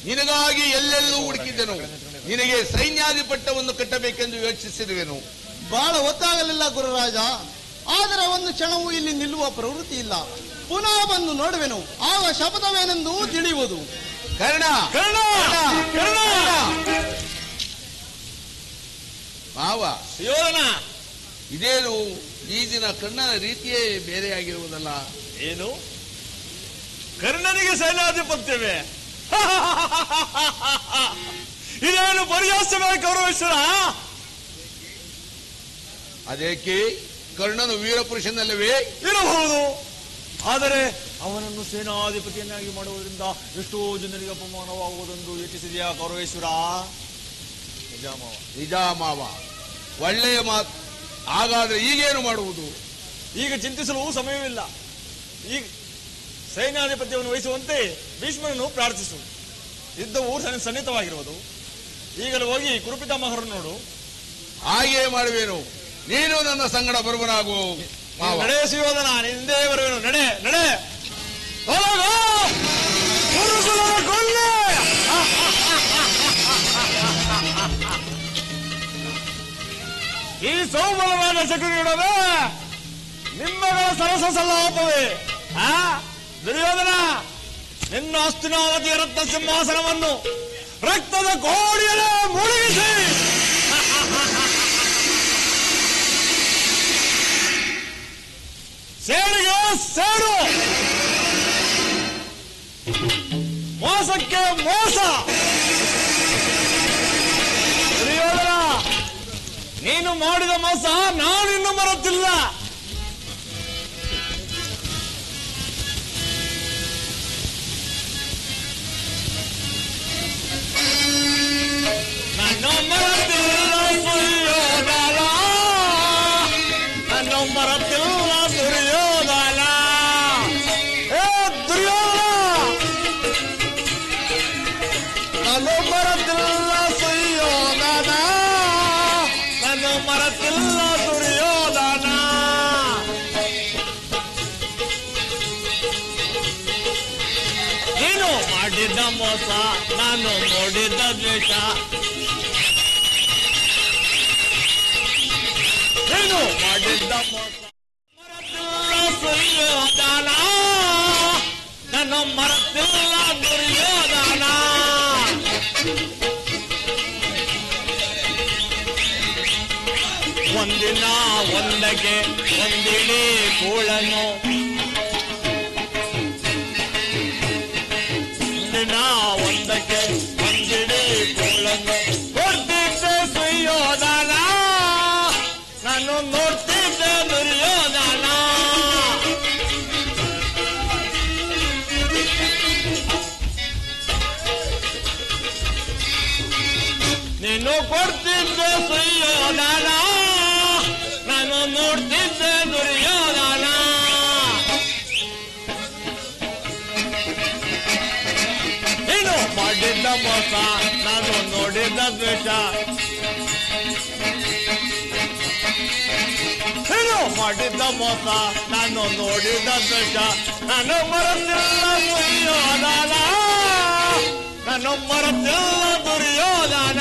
ನಿನಗಾಗಿ ಎಲ್ಲೆಲ್ಲೂ ಹುಡುಕಿದ್ದೆನು. ನಿನಗೆ ಸೈನ್ಯಾಧಿಪತ್ಯವನ್ನು ಕಟ್ಟಬೇಕೆಂದು ಯೋಚಿಸಿರುವೆನು. ಬಹಳ ಹೊತ್ತಾಗಲಿಲ್ಲ ಗುರುರಾಜ. ಆದರೆ ಒಂದು ಕ್ಷಣವೂ ಇಲ್ಲಿ ನಿಲ್ಲುವ ಪ್ರವೃತ್ತಿ ಇಲ್ಲ. ಪುನಃ ಬಂದು ನೋಡುವೆನು, ಆಗ ಶಪಥವೇನೆಂದು ತಿಳಿಯುವುದು. ಕರ್ಣ, ಕರ್ಣ, ಕರ್ಣ, ಮಾವ, ಯೋಧನ, ಇದೇನು ಈ ದಿನ ಕರ್ಣನ ರೀತಿಯೇ ಬೇರೆಯಾಗಿರುವುದಲ್ಲ? ಏನು ಕರ್ಣನಿಗೆ ಸೈನ್ಯಾಧಿಪತ್ಯವೇ? ಇದೇನು ಪರಿಹಾಸವೇ ಕೌರವೇಶ್ವರ? ಅದಕ್ಕೆ ಕರ್ಣನು ವೀರಪುರುಷನಲ್ಲವೇ ಇರಬಹುದು. ಆದರೆ ಅವನನ್ನು ಸೇನಾಧಿಪತಿಯನ್ನಾಗಿ ಮಾಡುವುದರಿಂದ ಎಷ್ಟೋ ಜನರಿಗೆ ಅಪಮಾನವಾಗುವುದೆಂದು ಯೋಚಿಸಿದೆಯಾ ಕೌರವೇಶ್ವರ? ನಿಜ ಮಾವ, ಒಳ್ಳೆಯ ಮಾತು. ಹಾಗಾದ್ರೆ ಈಗೇನು ಮಾಡುವುದು? ಈಗ ಚಿಂತಿಸಲು ಸಮಯವಿಲ್ಲ. ಈಗ ಸೈನ್ಯಾಧಿಪತ್ಯವನ್ನು ವಹಿಸುವಂತೆ ಭೀಷ್ಮನನ್ನು ಪ್ರಾರ್ಥಿಸು. ಯುದ್ಧವು ಸನ್ನಿಹಿತವಾಗಿರುವುದು. ಈಗಲೂ ಹೋಗಿ ಕುರುಪಿತಾಮಹರನ್ನು ನೋಡು. ಹಾಗೇ ಮಾಡುವೇನು. ನೀನು ನನ್ನ ಸಂಗಡ ಬರುವನಾಗು. ನಡೆ ಸುಯೋಧನ, ನಿಂದೇ ಬರುವೆನು. ನಡೆ ನಡೆ. ಈ ಸೌಬಲವಾದ ಶಕುನಿಯೊಡನೆ ನಿಮ್ಮಗಳ ಸರಸ ಸಲ್ಲಾಪವೇ? ದುರ್ಯೋಧನ, ನಿನ್ನ ಹಸ್ತಿನಾವತಿಯ ರತ್ನ ಸಿಂಹಾಸನವನ್ನು ರಕ್ತದ ಕೋಡಿಯಲ್ಲೇ ಮುಳುಗಿಸಿ ಸೇಡಿಗೆ ಸೇಡು, ಮೋಸಕ್ಕೆ ಮೋಸ. ದುರ್ಯೋಧನ, ನೀನು ಮಾಡಿದ ಮೋಸ ನಾನಿನ್ನು ಮರೆತಿಲ್ಲ. ನಾನು ಮರೆತಿಲ್ಲ ದುರ್ಯೋಧನ, ನಾನು ಮರೆತಿಲ್ಲ ದುರ್ಯೋಧನ. ಏ ದುರ್ಯೋಧನ, ನಾನು ಮರೆತಿಲ್ಲ ಸುಯೋಧನ, ನಾನು ಮರೆತಿಲ್ಲ ದುರ್ಯೋಧನ. ನೀನು ಮಾಡಿದ ಮೋಸ, ನಾನು ನೋಡಿದ ದ್ವೇಷ. ನೀನು ಮಾಡಿದ ಮೋಸ ಸುಯೋಧನ, ನಾನು ಮರೆತಿಲ್ಲ ದುರ್ಯೋಧನ. ಒಂದಿನ ಒಂದಕ್ಕೆ ಒಂದಿಡೀ ಕೂಳನು ದಿನ ಒಂದಕ್ಕೆ ಒಂದಿಡೀ ಕೂಳನು ಕೊಡ್ತಿದ್ದೆ ಸುಯೋಧನ ನಾನು ನೋಡ್ತಿದ್ದೆ ದುರ್ಯೋಧನ ನೀನು ಕೊಡ್ತಿದ್ದೆ ಸುಯೋಧನ ನಾನು ನೋಡ್ತಿದ್ದೆ ದುರ್ಯೋಧನ ನೀನು ಮಾಡಿದ್ದ ಮೋಸ ನಾನು ನೋಡಿದ್ದ ದ್ವೇಷ ನೀನು ಮಾಡಿದ್ದ ಮೋಸ ನಾನು ನೋಡಿದ್ದ ದ್ವೇಷ ನಾನು ಮರೆತಿಲ್ಲ ಸುಯೋಧನ ನಾನು ಮರೆತಿಲ್ಲ ದುರ್ಯೋಧನ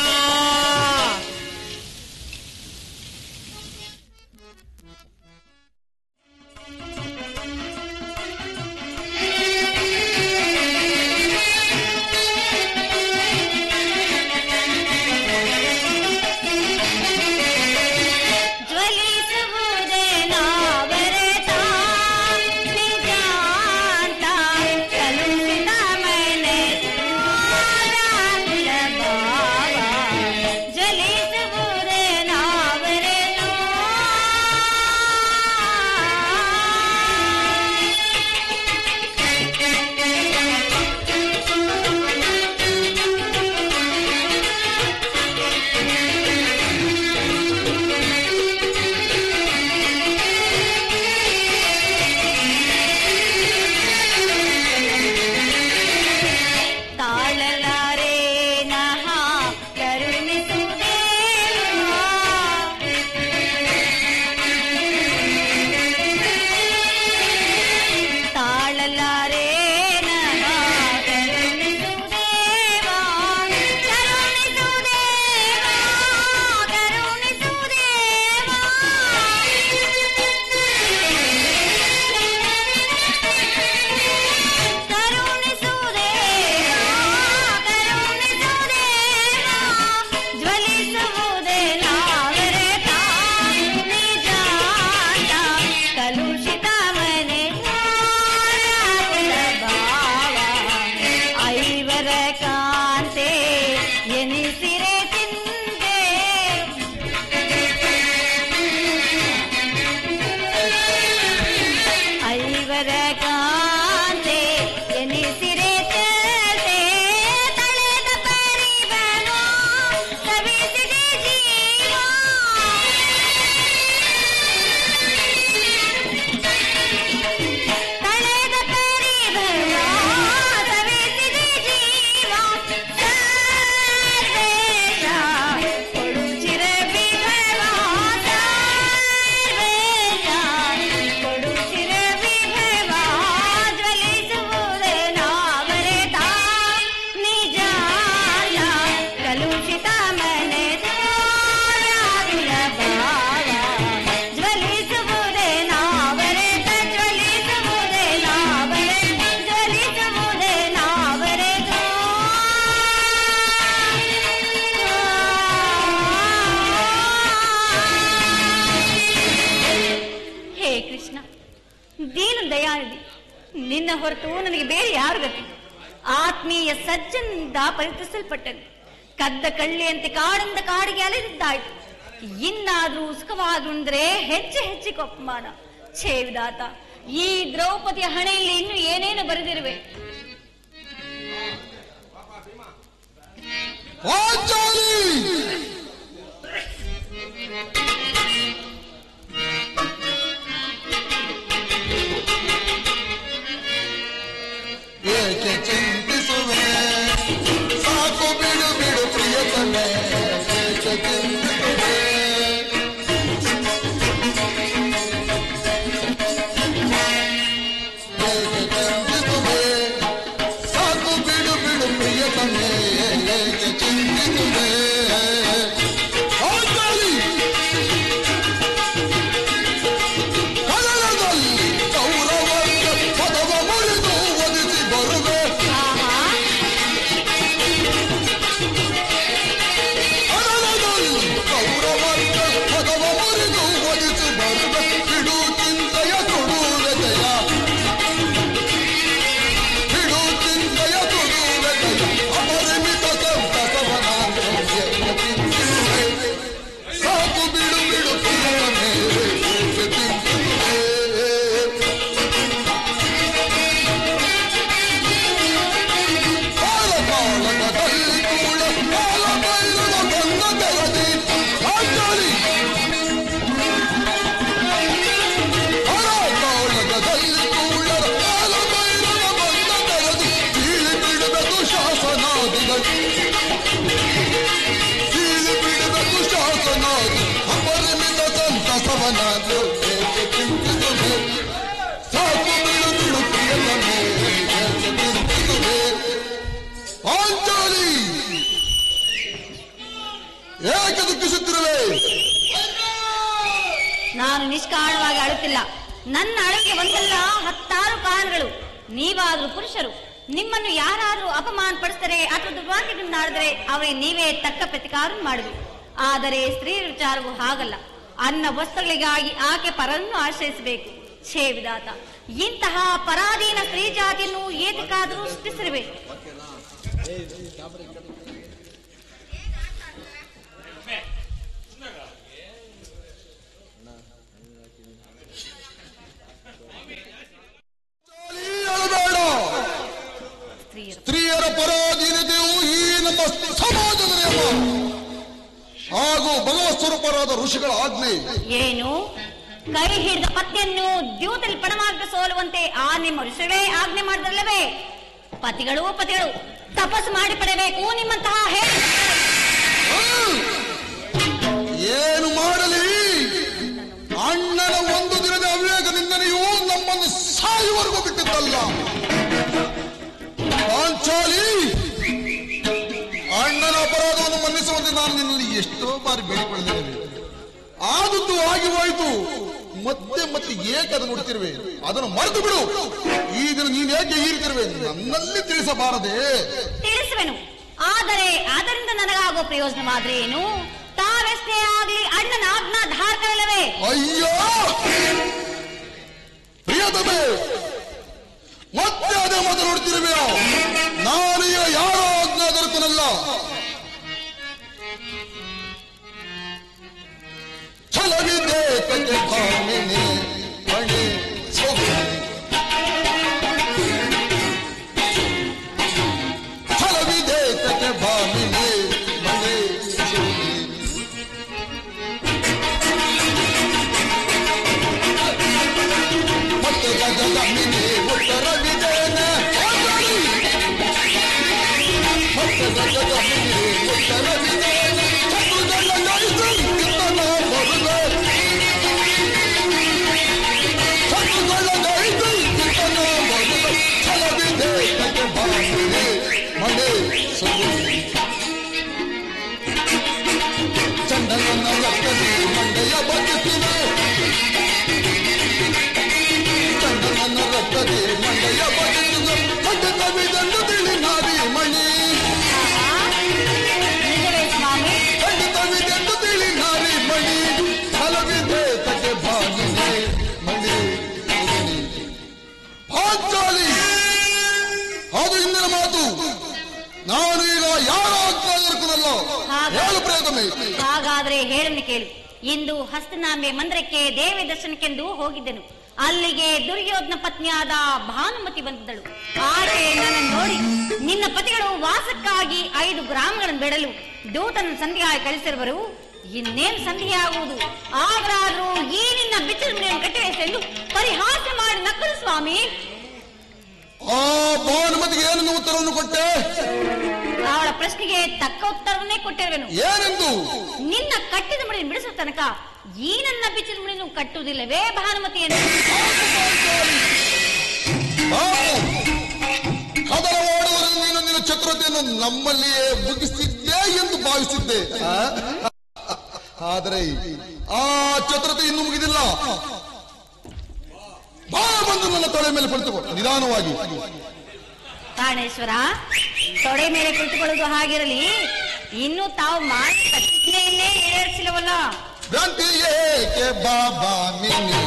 ನಿನ್ನ ಹೊರತು ನನಗೆ ಬೇರೆ ಯಾರು ಗತಿ? ಆತ್ಮೀಯ ಸಜ್ಜನಿಂದ ಪರಿಚಯಿಸಲ್ಪಟ್ಟನು. ಕದ್ದ ಕಳ್ಳಿಯಂತೆ ಕಾಡಿಂದ ಕಾಡಿಗೆ ಅಲೆದಿದ್ದಾಯ್ತು. ಇನ್ನಾದ್ರೂ ಸುಖವಾಗುಂದ್ರೆ ಹೆಚ್ಚಿಗೆ ಅಪಮಾನ. ಛೇ ವಿಧಾತ, ಈ ದ್ರೌಪದಿಯ ಹಣೆಯಲ್ಲಿ ಇನ್ನು ಏನೇನು ಬರೆದಿರುವೆ? ಏಕೆ ಚಿಂತಿಸುವೆ? ಸಾಕು ಬಿಡು ಬಿಡು ಪ್ರಿಯತಮೆ, ಏಕೆ ಚಿಂತಿಸುವೆ? ಏಕೆ ಚಿಂತಿಸುವೆ? ಸಾಕು ಬಿಡು ಬಿಡು ಪ್ರಿಯತಮೆ, ಏಕೆ ಚಿಂತಿಸುವೆ? ನಿಷ್ಕಾರಣವಾಗಿ ಅಳುತ್ತಿಲ್ಲ. ನನ್ನ ಅಳುಗೆ ಒಂದಲ್ಲ 10 ಕಾರಣಗಳು. ನೀವಾದ್ರೂ ಪುರುಷರು, ನಿಮ್ಮನ್ನು ಯಾರಾದ್ರೂ ಅಪಮಾನ ಪಡಿಸಿದರೆ ಅಥವಾ ದುರ್ವಾಕ್ಯದಿಂದ ಆಡಿದರೆ ಅವರಿಗೆ ನೀವೇ ತಕ್ಕ ಪ್ರತಿಕಾರ ಮಾಡುವುದು. ಆದರೆ ಸ್ತ್ರೀ ವಿಚಾರವು ಹಾಗಲ್ಲ. ಅನ್ನ ವಸ್ತುಗಳಿಗಾಗಿ ಆಕೆ ಪರನ್ನು ಆಶ್ರಯಿಸಬೇಕು. ಛೇ ವಿಧಾತ, ಇಂತಹ ಪರಾಧೀನ ಸ್ತ್ರೀ ಜಾತಿಯನ್ನು ಏತಕ್ಕಾದರೂ ಸೃಷ್ಟಿಸಿರಬೇಕು. ಸ್ತ್ರೀಯರ ಪರಾಧೀನತೆಯು ಈ ನಮ್ಮ ಸಮಾಜದ ನಿಯಮ ಹಾಗೂ ಭಗವತ್ ಸ್ವರೂಪರಾದ ಋಷಿಗಳ ಆಜ್ಞೆ. ಏನು? ಕೈ ಹಿಡಿದ ಪತ್ನಿಯನ್ನು ದ್ಯೂತಲ್ಲಿ ಪಣಮಾರ್ಗ ಸೋಲುವಂತೆ ಆ ನಿಮ್ಮ ಋಷಿಗಳೇ ಆಜ್ಞೆ ಮಾಡಿದ್ರಲ್ಲವೇ? ಪತಿಗಳು ತಪಸ್ಸು ಮಾಡಿ ಪಡೆಯಬೇಕು ನಿಮ್ಮಂತಹ ಏನು ಮಾಡಲಿ? ಅಣ್ಣನ ಒಂದು ದಿನದ ಅವಿವೇಕದಿಂದನೆಯೂ ನಮ್ಮನ್ನು ಸಾಯುವವರೆಗೂ ಬಿಟ್ಟಿದ್ದಲ್ಲ. ಪಾಂಚಾಲಿ, ಅಣ್ಣನ ಅಪರಾಧವನ್ನು ಮನ್ನಿಸುವಂತೆ ನಾನು ನಿನ್ನಲ್ಲಿ ಎಷ್ಟೋ ಬಾರಿ ಬೇಡಿಕೊಳ್ಳಿದ್ದೇನೆ. ಆದದ್ದು ಆಗಿ ಹೋಯಿತು. ಮತ್ತೆ ಮತ್ತೆ ಏಕೆ ಅದನ್ನು ನೋಡ್ತಿರುವೆ? ಅದನ್ನು ಮರೆತು ಬಿಡು. ಈ ದಿನ ನೀನ್ ಏಕೆ ಹೀರುತ್ತಿರುವೆ ನನ್ನಲ್ಲಿ ತಿಳಿಸಬಾರದೆ? ತಿಳಿಸುವೆನು, ಆದರೆ ಅದರಿಂದ ನನಗಾಗೋ ಪ್ರಯೋಜನವಾದ್ರೆ ಏನು? ತಾವೆಷ್ಟೇ ಆಗ್ಲಿ ಅಣ್ಣನ ಆಜ್ಞಾಧಾರಕರಲ್ಲವೇ? ಅಯ್ಯೋ ಪ್ರಿಯತಮೆ, ಮತ್ತೆ ಅದೇ ಮಾತನಾಡುತ್ತಿರುವೆ. ನಾನೀಗ ಯಾರೋ ಆಜ್ಞಾಧಾರಕನಲ್ಲ. ಛಲವಿದೆ ಕತೆ ಭಾಮಿನಿ ಮಣಿ ಸೊಗನಿ, ಛಲವಿದೆ ಕತೆ ಭಾಮಿನಿ ಮಣಿ ಸೊಗನಿ. ಮತ್ತೆ ಗಜಮಿನಿ ಉತ್ತರವಿದೇನೆ, ಮತ್ತೆ ಗಜಮಿನಿ ಉತ್ತರವಿದೇನೆ. ಚಂಡನ ರಕ್ತದಿ ಮಂಡೆಯ ಬದುಕಿವೆ, ಚಂಡನ ರಕ್ತದಿ ಮಂಡೆಯ ಬದುಕಿವೆ. ಖಂಡಿತವಿದೆಂದು ತಿಳಿ ನಾರಿ ಮಣಿ, ಖಂಡಿತವಿದೆಂದು ತಿಳಿ ನಾರಿ ಮಣಿ. ಫಲವಿದೆ ತಗೆ ಭಾಗಿನಿ ಮಣಿ ಪಾಂಚಾಲಿ. ಅದು ಹಿಂದಿನ ಮಾತು. ನಾನು ಈಗ ಯಾರ ಆಜ್ಞಾಧಾರಕನಲ್ಲ. ಹೇಳು ಪ್ರೇತಮೆ. ಹಾಗಾದ್ರೆ ಹೇಳನ್ನು ಕೇಳು. ಇಂದು ಹಸ್ತನಾಂಬೆ ಮಂದಿರಕ್ಕೆ ದೇವಿ ದರ್ಶನಕ್ಕೆಂದು ಹೋಗಿದ್ದೆನು. ಅಲ್ಲಿಗೆ ದುರ್ಯೋಧನ ಪತ್ನಿಯಾದ ಭಾನುಮತಿ ಬಂದಿದ್ದಳು. ಆಕೆ ನನ್ನ ನೋಡಿ, ನಿನ್ನ ಪತಿಗಳು ವಾಸಕ್ಕಾಗಿ 5 ಗ್ರಾಮಗಳನ್ನು ಬಿಡಲು ದೂತನ ಸಂಧಿಯಾಗಿ ಕಳಿಸಿರುವರು. ಇನ್ನೇನು ಸಂಧಿಯಾಗುವುದು? ಆದ್ರಾದ್ರೂ ಈ ನಿನ್ನ ಬಿಚ್ಚದ ಮನೆಯನ್ನು ಕಟ್ಟಿವೆಸೆಂದು ಪರಿಹಾಸ್ಯ ಮಾಡಿ ನಕ್ಕಲು ಸ್ವಾಮಿ. ಆ ಭಾನುಮತಿಗೆ ಏನನ್ನು ಉತ್ತರವನ್ನು ಕೊಟ್ಟೆ? ಅವಳ ಪ್ರಶ್ನೆಗೆ ತಕ್ಕ ಉತ್ತರವನ್ನೇ ಕೊಟ್ಟಿರುವೆನು. ಏನೆಂದು? ನಿನ್ನ ಕಟ್ಟಿದ ಮಣಿ ಬಿಡಿಸುವ ತನಕ ಈ ನನ್ನ ಬಿಚ್ಚಿದ ಮಣಿಯನ್ನು ಕಟ್ಟುವುದಿಲ್ಲವೇ ಭಾನುಮತಿಯನ್ನು? ಕದಲವಾಡುವಲ್ಲಿ ನೀನು ನಿನ್ನ ಚತುರತೆಯನ್ನು ನಮ್ಮಲ್ಲಿಯೇ ಮುಗಿಸಿದ್ದೆ ಎಂದು ಭಾವಿಸಿದ್ದೆ. ಆದರೆ ಆ ಚತುರತೆ ಇನ್ನೂ ಮುಗಿದಿಲ್ಲ. ಬಂದು ನನ್ನ ತೊಡೆ ಮೇಲೆ ಕುಳಿತುಕೋ ನಿಧಾನವಾಗಿ. ಪ್ರಾಣೇಶ್ವರ, ತೊಡೆ ಮೇಲೆ ಕುಳಿತುಕೊಳ್ಳುವುದು ಹಾಗಿರಲಿ, ಇನ್ನು ತಾವು ಮಾಡಿ ಪ್ರತಿಜ್ಞೆಯನ್ನೇ ಈಡೇರಿಸಿಲ್ಲವಲ್ಲ. ಭ್ರಾಂತಿ ಏಕೆ ಬಾಬಾ ಮಿನಿ,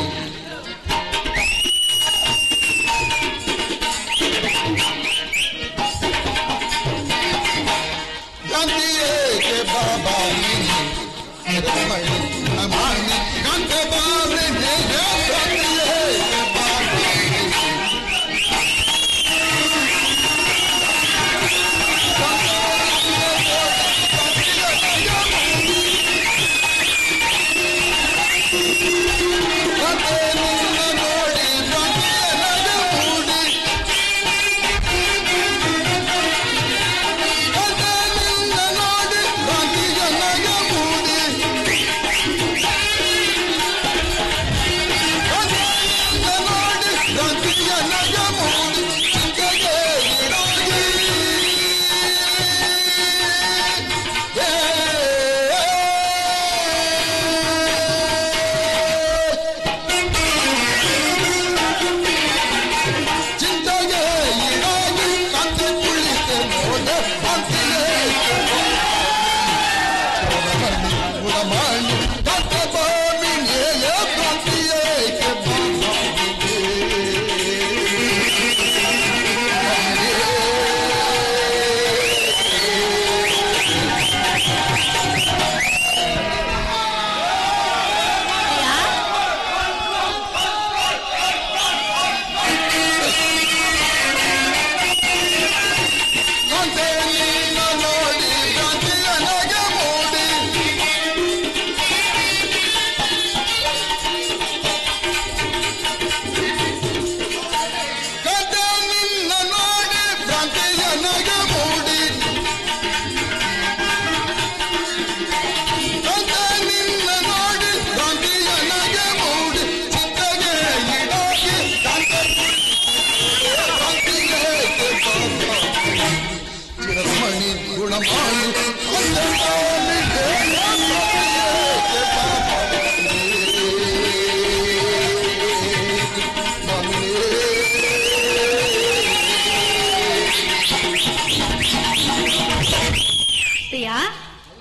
ಭ್ರಾಂತಿ ಏಕೆ ಬಾಬಾ ಮಿನಿ ಮಾನಿ ಗಂಟೆ ಬಾರಿ ಭ್ರಾಂತಿ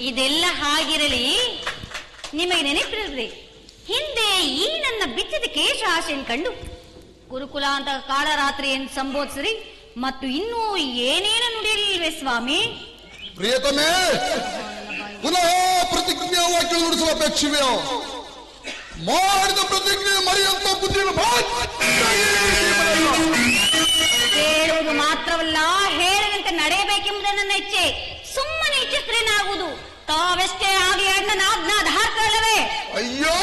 ಇದೆಲ್ಲ ಹಾಗಿರಲಿ, ನಿಮಗೆ ನೆನಪಿರಲಿ, ಹಿಂದೆ ಈ ನನ್ನ ಬಿಚ್ಚಿದ ಕೇಶ ಆಶೆಯನ್ನು ಕಂಡು ಗುರುಕುಲ ಅಂತ ಕಾಳರಾತ್ರಿಯನ್ನು ಸಂಬೋಧಿಸಿರಿ ಮತ್ತು ಇನ್ನೂ ಏನೇನು ನುಡಿಯಲಿಲ್ವೇ ಸ್ವಾಮಿ? ಪ್ರಿಯತಮೇ, ಪುನಃ ಪ್ರತಿಜ್ಞಾ ವಾಕ್ಯ ನುಡಿಸುವ ಅಪೇಕ್ಷೆಯೋ? ಮಾಡಿದ ಪ್ರತಿಜ್ಞೆ ಮರೆಯಂತ ಬುದ್ಧಿಯನ್ನು ಹೇಳುವುದು ಮಾತ್ರವಲ್ಲ, ಹೇಳದಂತೆ ನಡೆಯಬೇಕೆಂಬುದು ನನ್ನ ಇಚ್ಛೆ. ಸುಮ್ಮನೆ ಇಚ್ಛಿಸ್ತ್ರೇನಾಗುವುದು? ತಾವೆಷ್ಟೇ ಆಗಲಿ ಅಣ್ಣನ ಆಜ್ಞಾಧಾರಕಲ್ಲವೇ? ಅಯ್ಯೋ,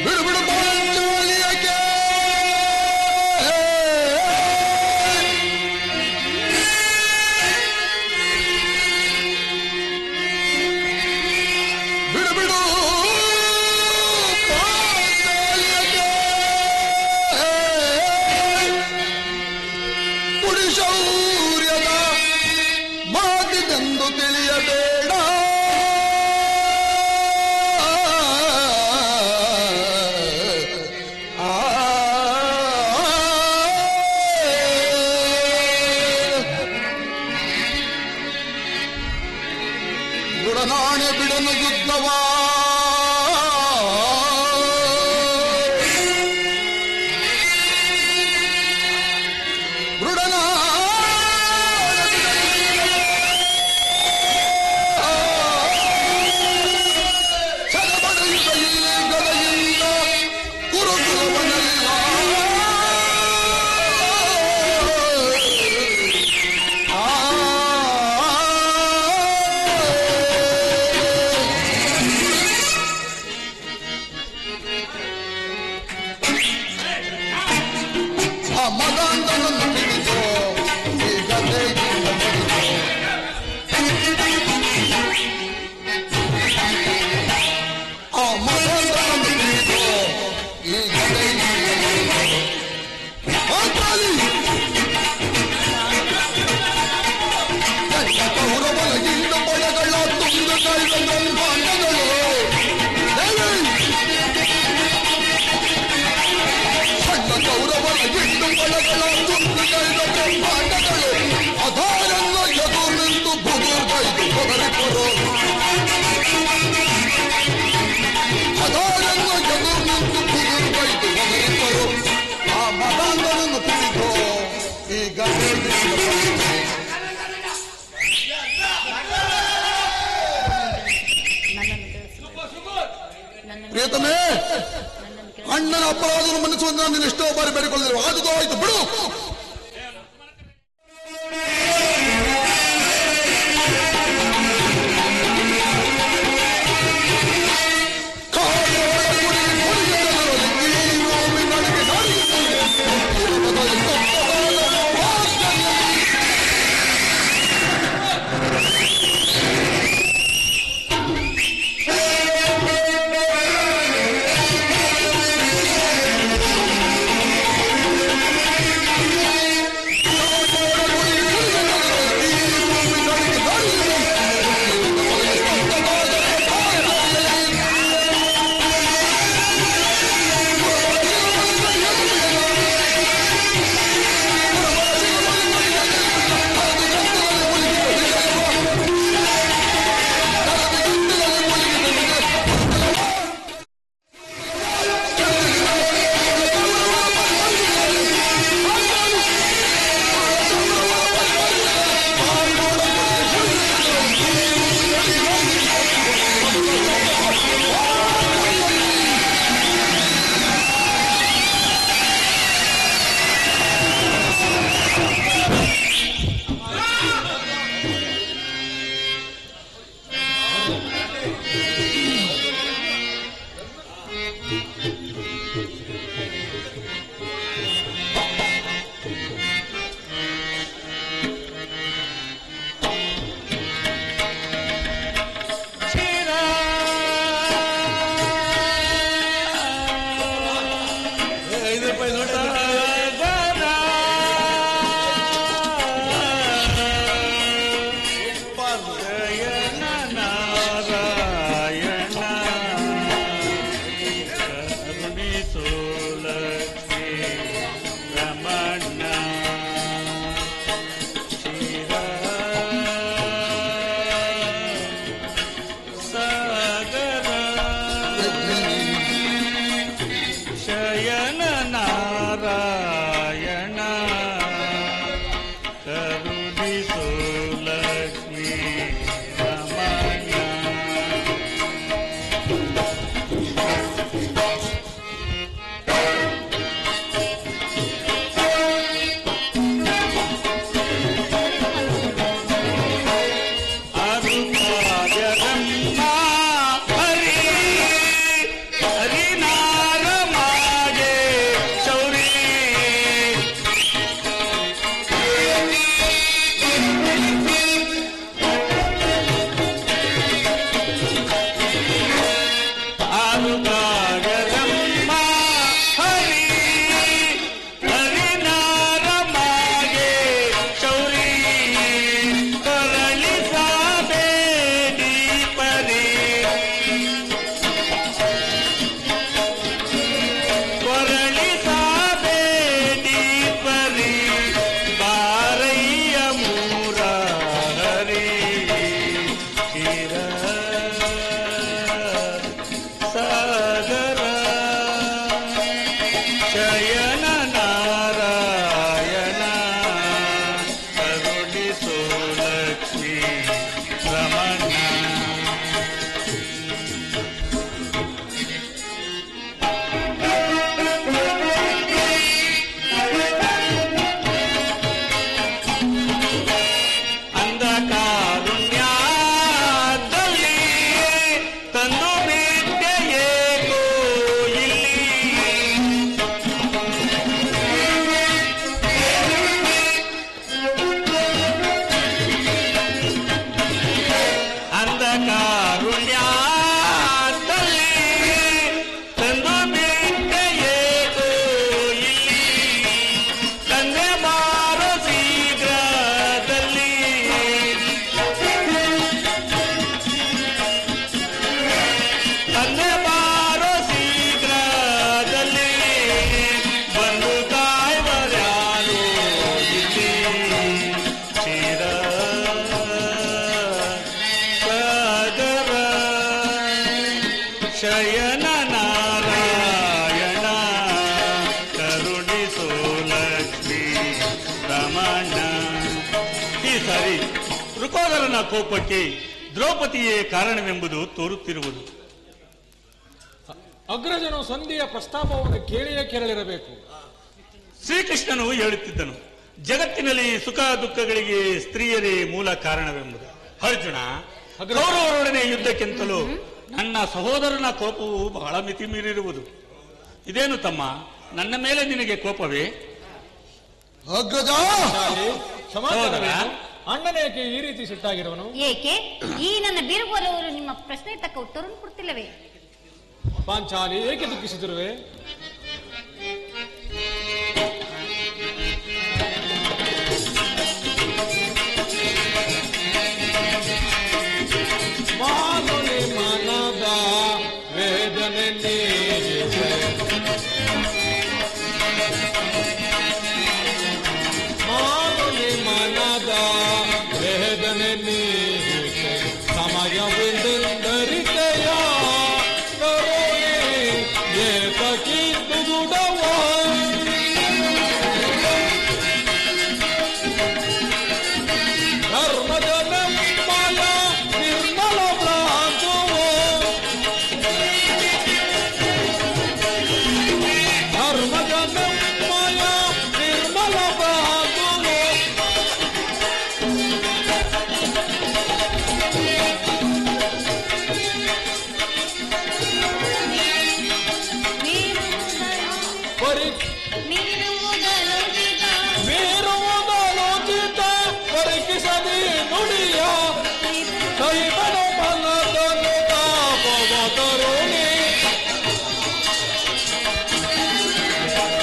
ಬಿಡು ಬಿಡು ಪಾಂಚಾಲಿಯಕ್ಕೆ. ಬಿಡು ಬಿಡು ಪಾಂಚಾಲಿಯಕ್ಕೆ. ಪುಡಿ ಶೌರ್ಯದ ಮಾತಿದೆಂದು ತಿಳಿಯಬೇಡ. ಗುಡನಾಣೆ ಬಿಡನು ಯುದ್ಧವಾ, ಅಧಾರನ್ನು ಎದುರು ನಿಂತು ಬುದುರ್ಗೈದು ಹೊರರಿಪರು. ಅಧಾರನ್ನು ಎದುರು ನಿಂತು ಬುದುರ್ಗೈದು ಹೊರರಿಪರು. ಆ ಮತಾಂಧನನ್ನು ತಿಳಿದು ಈಗ ಪ್ರಿಯತಮೇ, ಅಣ್ಣನ ಅಪರಾಧವನ್ನು ಮನ್ನಿಸುವಂತೆ ನಾನು ಎಷ್ಟೋ ಬಾರಿ ಬೇಡಿಕೊಳ್ಳಿದ್ರು. ಆದುದು ಆಯ್ತು, ಬಿಡು. ಶಯನ ನಾರಾಯಣ ಕರುಣಿಸು ಲಕ್ಷ್ಮೀ ರಮಣ. ಶಯನ ನಾರಾಯಣ ಕರುಣಿಸೋ ಲಕ್ಷ್ಮೀ ರಮಣ. ಈ ಸಾರಿ ಋಕೋದರನ ಕೋಪಕ್ಕೆ ದ್ರೌಪದಿಯೇ ಕಾರಣವೆಂಬುದು ತೋರುತ್ತಿರುವುದು. ಅಗ್ರಜನು ಸಂಧಿಯ ಪ್ರಸ್ತಾಪವನ್ನು ಕೇಳಿಯೇ ಕೇಳಲಿರಬೇಕು. ಶ್ರೀಕೃಷ್ಣನು ಹೇಳುತ್ತಿದ್ದನು, ಜಗತ್ತಿನಲ್ಲಿ ಸುಖ ದುಃಖಗಳಿಗೆ ಸ್ತ್ರೀಯರೇ ಮೂಲ ಕಾರಣವೆಂಬುದು. ಅರ್ಜುನ, ಕೌರವರೊಡನೆ ಯುದ್ಧಕ್ಕಿಂತಲೂ ನನ್ನ ಸಹೋದರನ ಕೋಪವು ಬಹಳ ಮಿತಿ ಮೀರಿರುವುದು. ಇದೇನು ತಮ್ಮ, ನನ್ನ ಮೇಲೆ ನಿನಗೆ ಕೋಪವೇ? ಅಗ್ರಜ, ಅಣ್ಣನೇಕೆ ಈ ರೀತಿ ಸಿಟ್ಟಾಗಿರುವನು? ಏಕೆ ಈ ನನ್ನ ಬೀರುವವರು ನಿಮ್ಮ ಪ್ರಶ್ನೆ ತಕ್ಕ ಉತ್ತರವನ್ನು ಕೊಡ್ತಿಲ್ಲವೇ? ಪಾಂಚಾಲಿ, ಏಕೆ ದುಃಖಿಸಿದಿರುವೆ? ಮಾನುಲಿ ಮನದ ವೇದನೆ ನೀರಿದೆ, ಮಾನುಲಿ ಮನದ ವೇದನೆ ನೀರಿದೆ, ಸಮಯವಿಂದರಿತೆಯ ಕರುಣೆ ಏತಕಿ ದುಗುಡವ ಧರ್ಮದ ಮಾಯ ನಿರ್ಮಲ ಭ್ರಾಂತುವು, ಧರ್ಮದ ಮಾಯ ನಿರ್ಮಲ ಭ್ರಾಂತುವು. ಮೀರುವುದಲೋಚಿತ ಪರೀಕ್ಷಿಸದಿ ನುಡಿಯ ಕೈಬಲ ಫಲದನು ತಾಪವ ತರುಣಿ,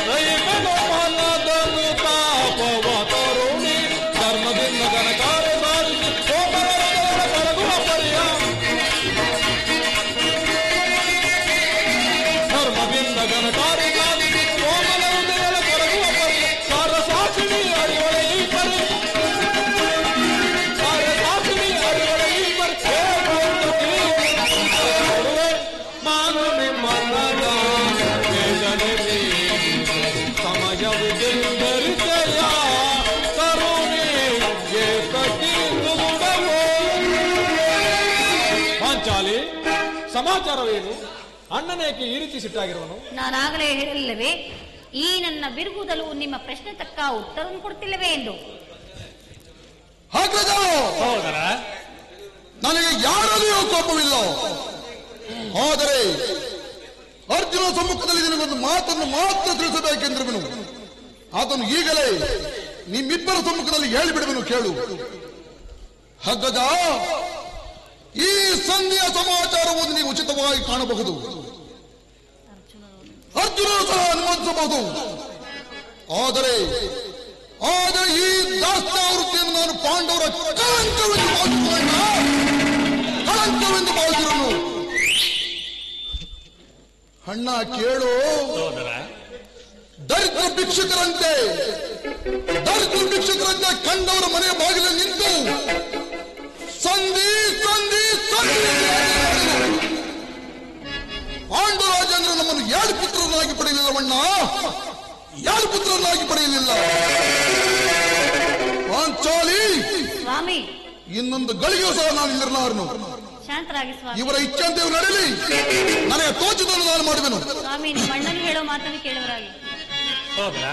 ಕೈಬಲ ಫಲದನು ತಾಪವ ತರುಣಿ. ಧರ್ಮದಿಂದ ಗಣಕಾರ ಸಾಧಿಸಿ ಸೋಮರ ಕರಗುವ ಪರಿಯ, ಧರ್ಮದಿಂದ ಗಣಕಾರ ಸಾಧಿಸಿ ಸೋಮರ ಕರಗುವ ಪರಿಯ. ಸಮಾಚಾರವೇನು? ಅಣ್ಣನೇಕೆ ಈ ರೀತಿ ಸಿಟ್ಟಾಗಿರುವನು? ನಾನಾಗಲೇ ಹೇಳಿಲ್ಲವೇ, ಈ ನನ್ನ ಬಿರುಗುದಲು ನಿಮ್ಮ ಪ್ರಶ್ನೆ ತಕ್ಕ ಉತ್ತರವನ್ನು ಕೊಡ್ತಿಲ್ಲವೇ ಎಂದು. ಸಹೋದರ, ನನಗೆ ಯಾರಲ್ಲಿಯೂ ಕೋಪವಿಲ್ಲ. ಆದರೆ ಅರ್ಜುನ ಸಮ್ಮುಖದಲ್ಲಿ ನಿನಗೊಂದು ಮಾತನ್ನು ಮಾತ್ರ ತಿಳಿಸಬೇಕೆಂದಿರುವೆನು. ಅದನ್ನು ಈಗಲೇ ನಿಮ್ಮಿಬ್ಬರ ಸಮ್ಮುಖದಲ್ಲಿ ಹೇಳಿಬಿಡುವೆನು, ಕೇಳು. ಹಗ್ಗಜ, ಈ ಸಂಧಿಯ ಸಮಾಚಾರವನ್ನು ನೀವು ಉಚಿತವಾಗಿ ಕಾಣಬಹುದು, ಅರ್ಜುನ ಸಹ ಅನುಮತಿಸಬಹುದು. ಆದರೆ ಈ ದಾಸ್ತಾವೃತ್ತಿಯನ್ನು ನಾನು ಪಾಂಡವರ ಕಳಂಕವೆಂದು ಭಾವಿಸಿರುವನು. ಅಣ್ಣ ಕೇಳು, ದರಿದ್ರ ಭಿಕ್ಷುಕರಂತೆ ಕಂಡವರ ಮನೆಯ ಬಾಗಿಲ ನಿಂತು ಸಂಧಿ ಸಂಧಿ ಸಂಧಿ ಪಾಂಡುರಾಜೇಂದ್ರ ನಮ್ಮನ್ನು 2 ಪುತ್ರರನ್ನಾಗಿ ಪಡೆಯಲಿಲ್ಲವಣ್ಣ, 2 ಪುತ್ರರನ್ನಾಗಿ ಪಡೆಯಲಿಲ್ಲ. ಪಾಂಚಾಲಿ ಸ್ವಾಮಿ, ಇನ್ನೊಂದು ಗಳಿಗೆಯೂ ಸಹ ನಾನು ಇಲ್ಲಿರಲಾರನು. ಶಾಂತರಾಗಿ ಸ್ವಾಮಿ. ಇವರ ಇಚ್ಛೆಯಂತೆ ನಡೆಯಲಿ, ನನಗೆ ತೋಚಿದನ್ನು ನಾನು ಮಾಡುವೆನು. ಸ್ವಾಮಿ, ನಿಮ್ಮ ಅಣ್ಣನ ಹೇಳೋ ಮಾತನ್ನು ಕೇಳುವರಾಗಿ. ಸಹೋದರ,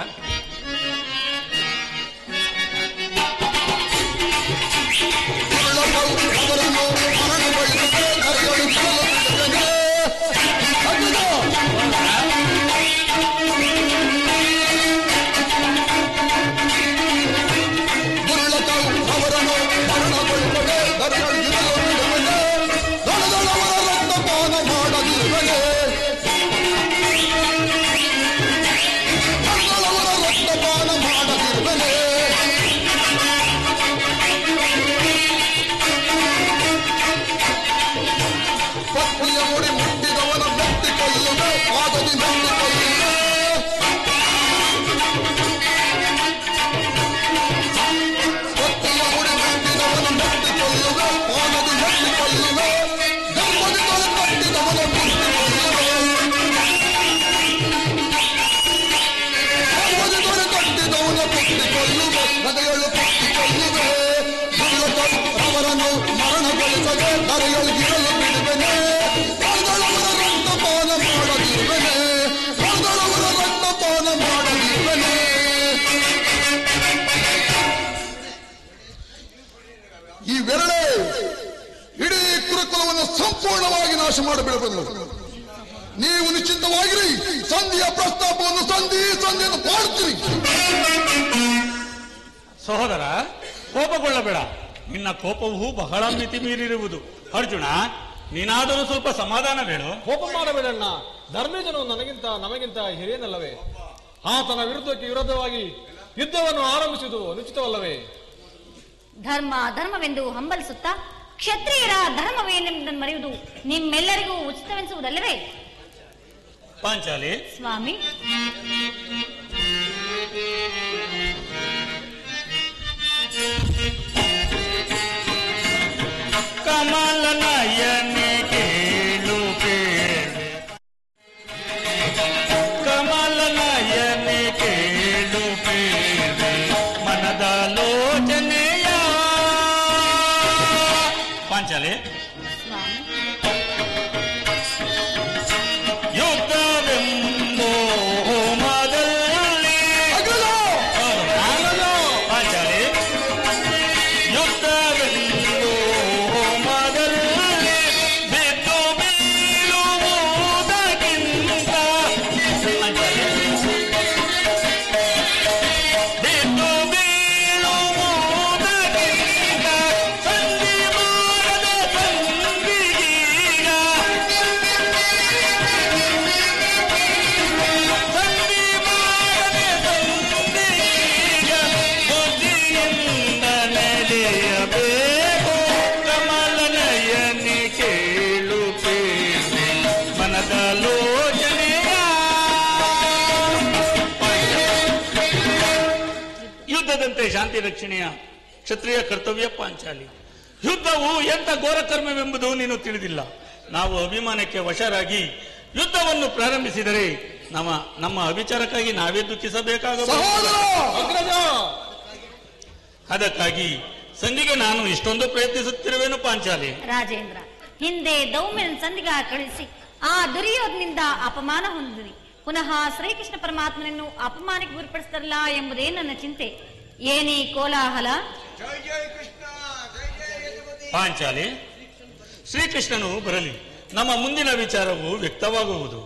ಇವೆರಡೇ ಇಡೀ ಕುರುಕುಲವನ್ನು ಸಂಪೂರ್ಣವಾಗಿ ನಾಶ ಮಾಡಬೇಡಬಹುದು. ನೀವು ನಿಶ್ಚಿಂತವಾಗಿರಿ, ಸಂಧಿಯ ಪ್ರಸ್ತಾಪವನ್ನು ಸಂಧಿಯನ್ನು ಮಾಡುತ್ತೀರಿ. ಸಹೋದರ, ಕೋಪಗೊಳ್ಳಬೇಡ. ನಿನ್ನ ಕೋಪವು ಬಹಳ ಮಿತಿ ಮೀರಿರುವುದು. ಅರ್ಜುನ, ನೀನಾದರೂ ಸ್ವಲ್ಪ ಸಮಾಧಾನ ಬೇಡ. ಕೋಪ ಮಾಡಬೇಡಣ್ಣ. ಧರ್ಮೇಜನು ನಮಗಿಂತ ಹಿರಿಯನಲ್ಲವೇ? ಆತನ ವಿರುದ್ಧವಾಗಿ ಯುದ್ಧವನ್ನು ಆರಂಭಿಸುವುದು ಅನುಚಿತವಲ್ಲವೇ? ಧರ್ಮವೆಂದು ಹಂಬಲಿಸುತ್ತಾ ಕ್ಷತ್ರಿಯರ ಧರ್ಮವೇನೆಂಬುದನ್ನು ಮರೆಯುವುದು ನಿಮ್ಮೆಲ್ಲರಿಗೂ ಉಚಿತವೆನಿಸುವುದಲ್ಲವೇ? ಪಾಂಚಾಲಿ, ಸ್ವಾಮಿ, ಕಮಲ ನಯನೆ ಕೇಳು ಕೇಳೆ, ಕಮಲ ನಯನೆ ಕೇಳು ಕೇಳೆ, ಮನದ ಲೋಚನೆಯ. ಪಾಂಚಾಲಿ, ಯುದ್ಧವೆಂಬೋ ಹೋಮದಲ್ಲಿ. ಪಾಂಚಾಲಿ, ಯುದ್ಧವೆಂಬೋ ಹೋಮದಲ್ಲಿ ಬಿದ್ದು ಬೀಳುವುದಕ್ಕಿಂತ, ಬಿದ್ದು ಬೀಳುವುದಕ್ಕಿಂತ ಸಂಧಿ ಮಾಡದ ಸಂಧಿಗೀಗ, ಸಂಧಿ ಮಾಡದ ಸಂಧಿಗೀಗ ಬುದ್ಧಿಯಿಂದ ನಡೆಯಬೇಕು. ಕಮಲ ನಯನೆ ಕೇಳು ಕೇಳೆ, ಮನದ ಲೋಚನೆಯ. ಯುದ್ಧದಂತೆ ಶಾಂತಿ ರಕ್ಷಣೆಯ ಕ್ಷತ್ರಿಯ ಕರ್ತವ್ಯ ಪಾಂಚಾಲಿ. ಯುದ್ಧವು ಎಂಥ ಘೋರ ಕರ್ಮವೆಂಬುದು ನೀನು ತಿಳಿದಿಲ್ಲ. ನಾವು ಅಭಿಮಾನಕ್ಕೆ ವಶರಾಗಿ ಯುದ್ಧವನ್ನು ಪ್ರಾರಂಭಿಸಿದರೆ ನಮ್ಮ ಅವಿಚಾರಕ್ಕಾಗಿ ನಾವೇ ದುಃಖಿಸಬೇಕಾಗಬಹುದು. ಅದಕ್ಕಾಗಿ ಸಂಧಿಗೆ ನಾನು ಇಷ್ಟೊಂದು ಪ್ರಯತ್ನಿಸುತ್ತಿರುವೆನು ಪಾಂಚಾಲಿ. ರಾಜೇಂದ್ರ, ಹಿಂದೆ ದೌಮ್ಯನ ಸಂಧಿಗ ಕಳಿಸಿ ಆ ದುರ್ಯೋಧನಿಂದ ಅಪಮಾನ ಹೊಂದಿದೆ. ಪುನಃ ಶ್ರೀಕೃಷ್ಣ ಪರಮಾತ್ಮನನ್ನು ಅಪಮಾನಕ್ಕೆ ಗುರಿಪಡಿಸ್ತಾರಲ್ಲ ಎಂಬುದೇ ನನ್ನ ಚಿಂತೆ. ಏನೇ ಕೋಲಾಹಲ? ಪಾಂಚಾಲಿ, ಶ್ರೀಕೃಷ್ಣನು ಬರಲಿ, ನಮ್ಮ ಮುಂದಿನ ವಿಚಾರವು ವ್ಯಕ್ತವಾಗುವುದು.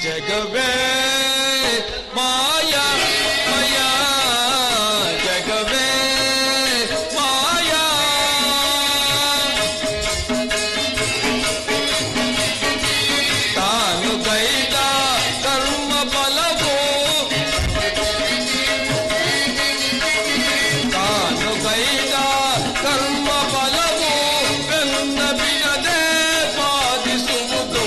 ಜಗವೇ ಮಾಯಾ ಮಾಯಾ, ಜಗವೇ ಮಾಯಾ, ತಾನು ಗೈದ ಕರ್ಮ ಫಲವೋ, ತಾನು ಗೈದ ಕರ್ಮ ಫಲವೋ ಬೆನ್ನ ಬಿಡದೆ ಬಾಧಿಸುವುದು,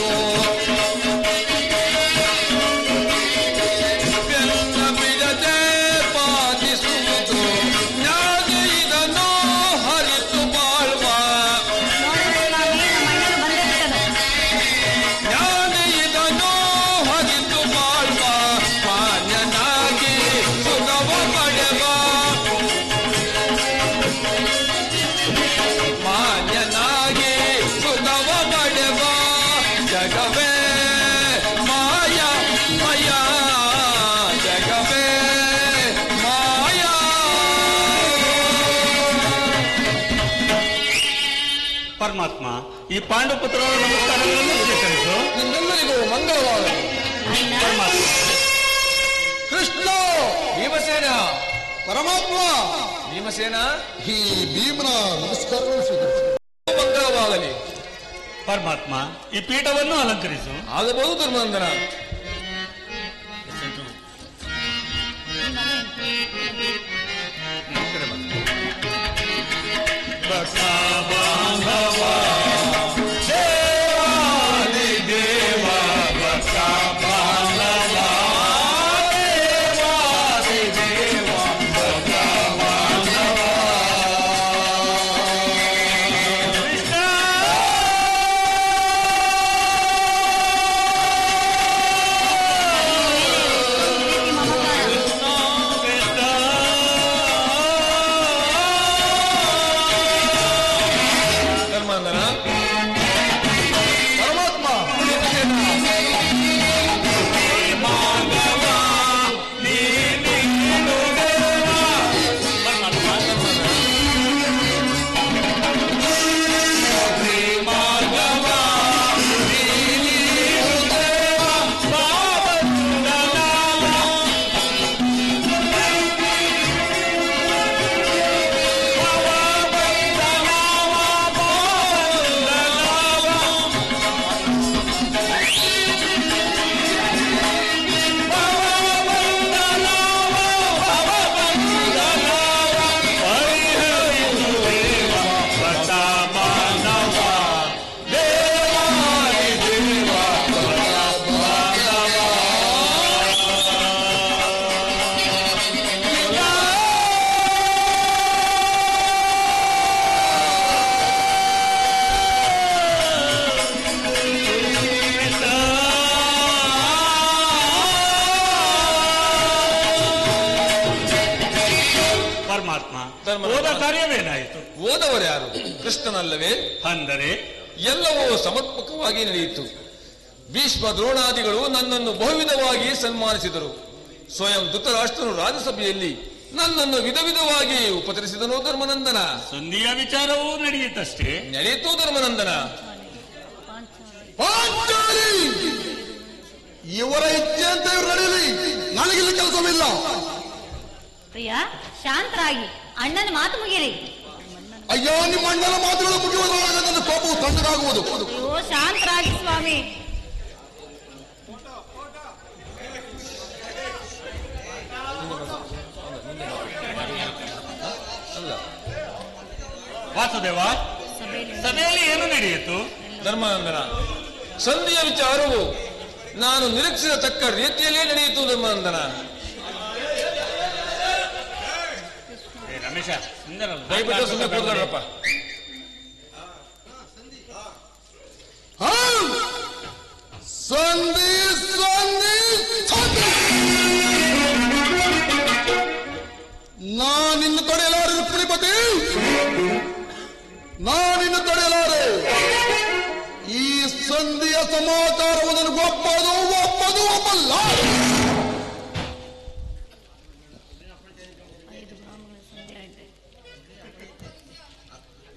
ಪರಮಾತ್ಮ, ಈ ಪಾಂಡುಪುತ್ರರ ನಮಸ್ಕಾರಗಳನ್ನು ಸ್ವೀಕರಿಸು. ನಿಮ್ಮೆಲ್ಲರಿಗೂ ಮಂಗಳವಾಗಲಿ. ಪರಮಾತ್ಮ. ಕೃಷ್ಣ, ಭೀಮಸೇನ, ಪರಮಾತ್ಮ, ಭೀಮಸೇನ, ಈ ಭೀಮನ ನಮಸ್ಕಾರವನ್ನು ಸ್ವೀಕರಿಸು. ಮಂಗಳವಾಗಲಿ. ಪರಮಾತ್ಮ, ಈ ಪೀಠವನ್ನು ಅಲಂಕರಿಸು. ಆಗಬಹುದು ಧರ್ಮನಂದನ. ಹೋದ ಕಾರ್ಯವೇನಾಯಿತು? ಓದವರ್ಯಾರು? ಕೃಷ್ಣನಲ್ಲವೇ? ಅಂದರೆ ಎಲ್ಲವೂ ಸಮರ್ಪಕವಾಗಿ ನಡೆಯಿತು. ಭೀಷ್ಮ ದ್ರೋಣಾದಿಗಳು ನನ್ನನ್ನು ಬಹುವಿಧವಾಗಿ ಸನ್ಮಾನಿಸಿದರು. ಸ್ವಯಂ ಧೃತರಾಷ್ಟ್ರನು ರಾಜ್ಯಸಭೆಯಲ್ಲಿ ನನ್ನನ್ನು ವಿಧ ವಿಧವಾಗಿ ಉಪಚರಿಸಿದನು ಧರ್ಮನಂದನ. ಸಂಧಿಯ ವಿಚಾರವೂ ನಡೆಯಿತಷ್ಟೇ. ನಡೆಯಿತು ಧರ್ಮನಂದನ. ಇವರ ಇಚ್ಛೆ ಅಂತ ಇವರು ನಡೆಯಲಿ, ನನಗಿಲ್ಲಿ ಕೆಲಸವಿಲ್ಲ. ಪ್ರಿಯ, ಶಾಂತರಾಗಿ, ಅಣ್ಣನ ಮಾತು ಮುಗಿಯಲಿ. ಅಯ್ಯೋ, ನಿಮ್ಮ ಅಣ್ಣನ ಮಾತುಗಳು ಮುಗಿಯುವುದರೊಳಗೆ ನನ್ನ ಕೋಪವು ತಣ್ಣಗಾಗುವುದು. ಅಯ್ಯೋ, ಶಾಂತರಾಗಿ ಸ್ವಾಮಿ. ವಾಸುದೇವ, ಸಭೆಯಲ್ಲಿ ಏನು ನಡೆಯಿತು? ಧರ್ಮಾನಂದನ, ಸಂಧಿಯ ವಿಚಾರವು ನಾನು ನಿರೀಕ್ಷಿಸಿದ ತಕ್ಕ ರೀತಿಯಲ್ಲೇ ನಡೆಯಿತು ಧರ್ಮಾನಂದನ. ರಮೇಶ, ದಯವಿಟ್ಟು ಸುಮ್ಮನೆ ಕೂತ್ಕೊಳ್ಳಪ್ಪ. ಸಂಧಿ ನಾನಿನ್ನು ತಡೆಯಲಾರೆ ರುಕ್ಮಿಣಿಪತಿ, ನಾನಿನ್ನು ತಡೆಯಲಾರೆ. ಈ ಸಂಧಿಯ ಸಮಾಚಾರವು ನನಗೆ ಒಪ್ಪಲ್ಲ.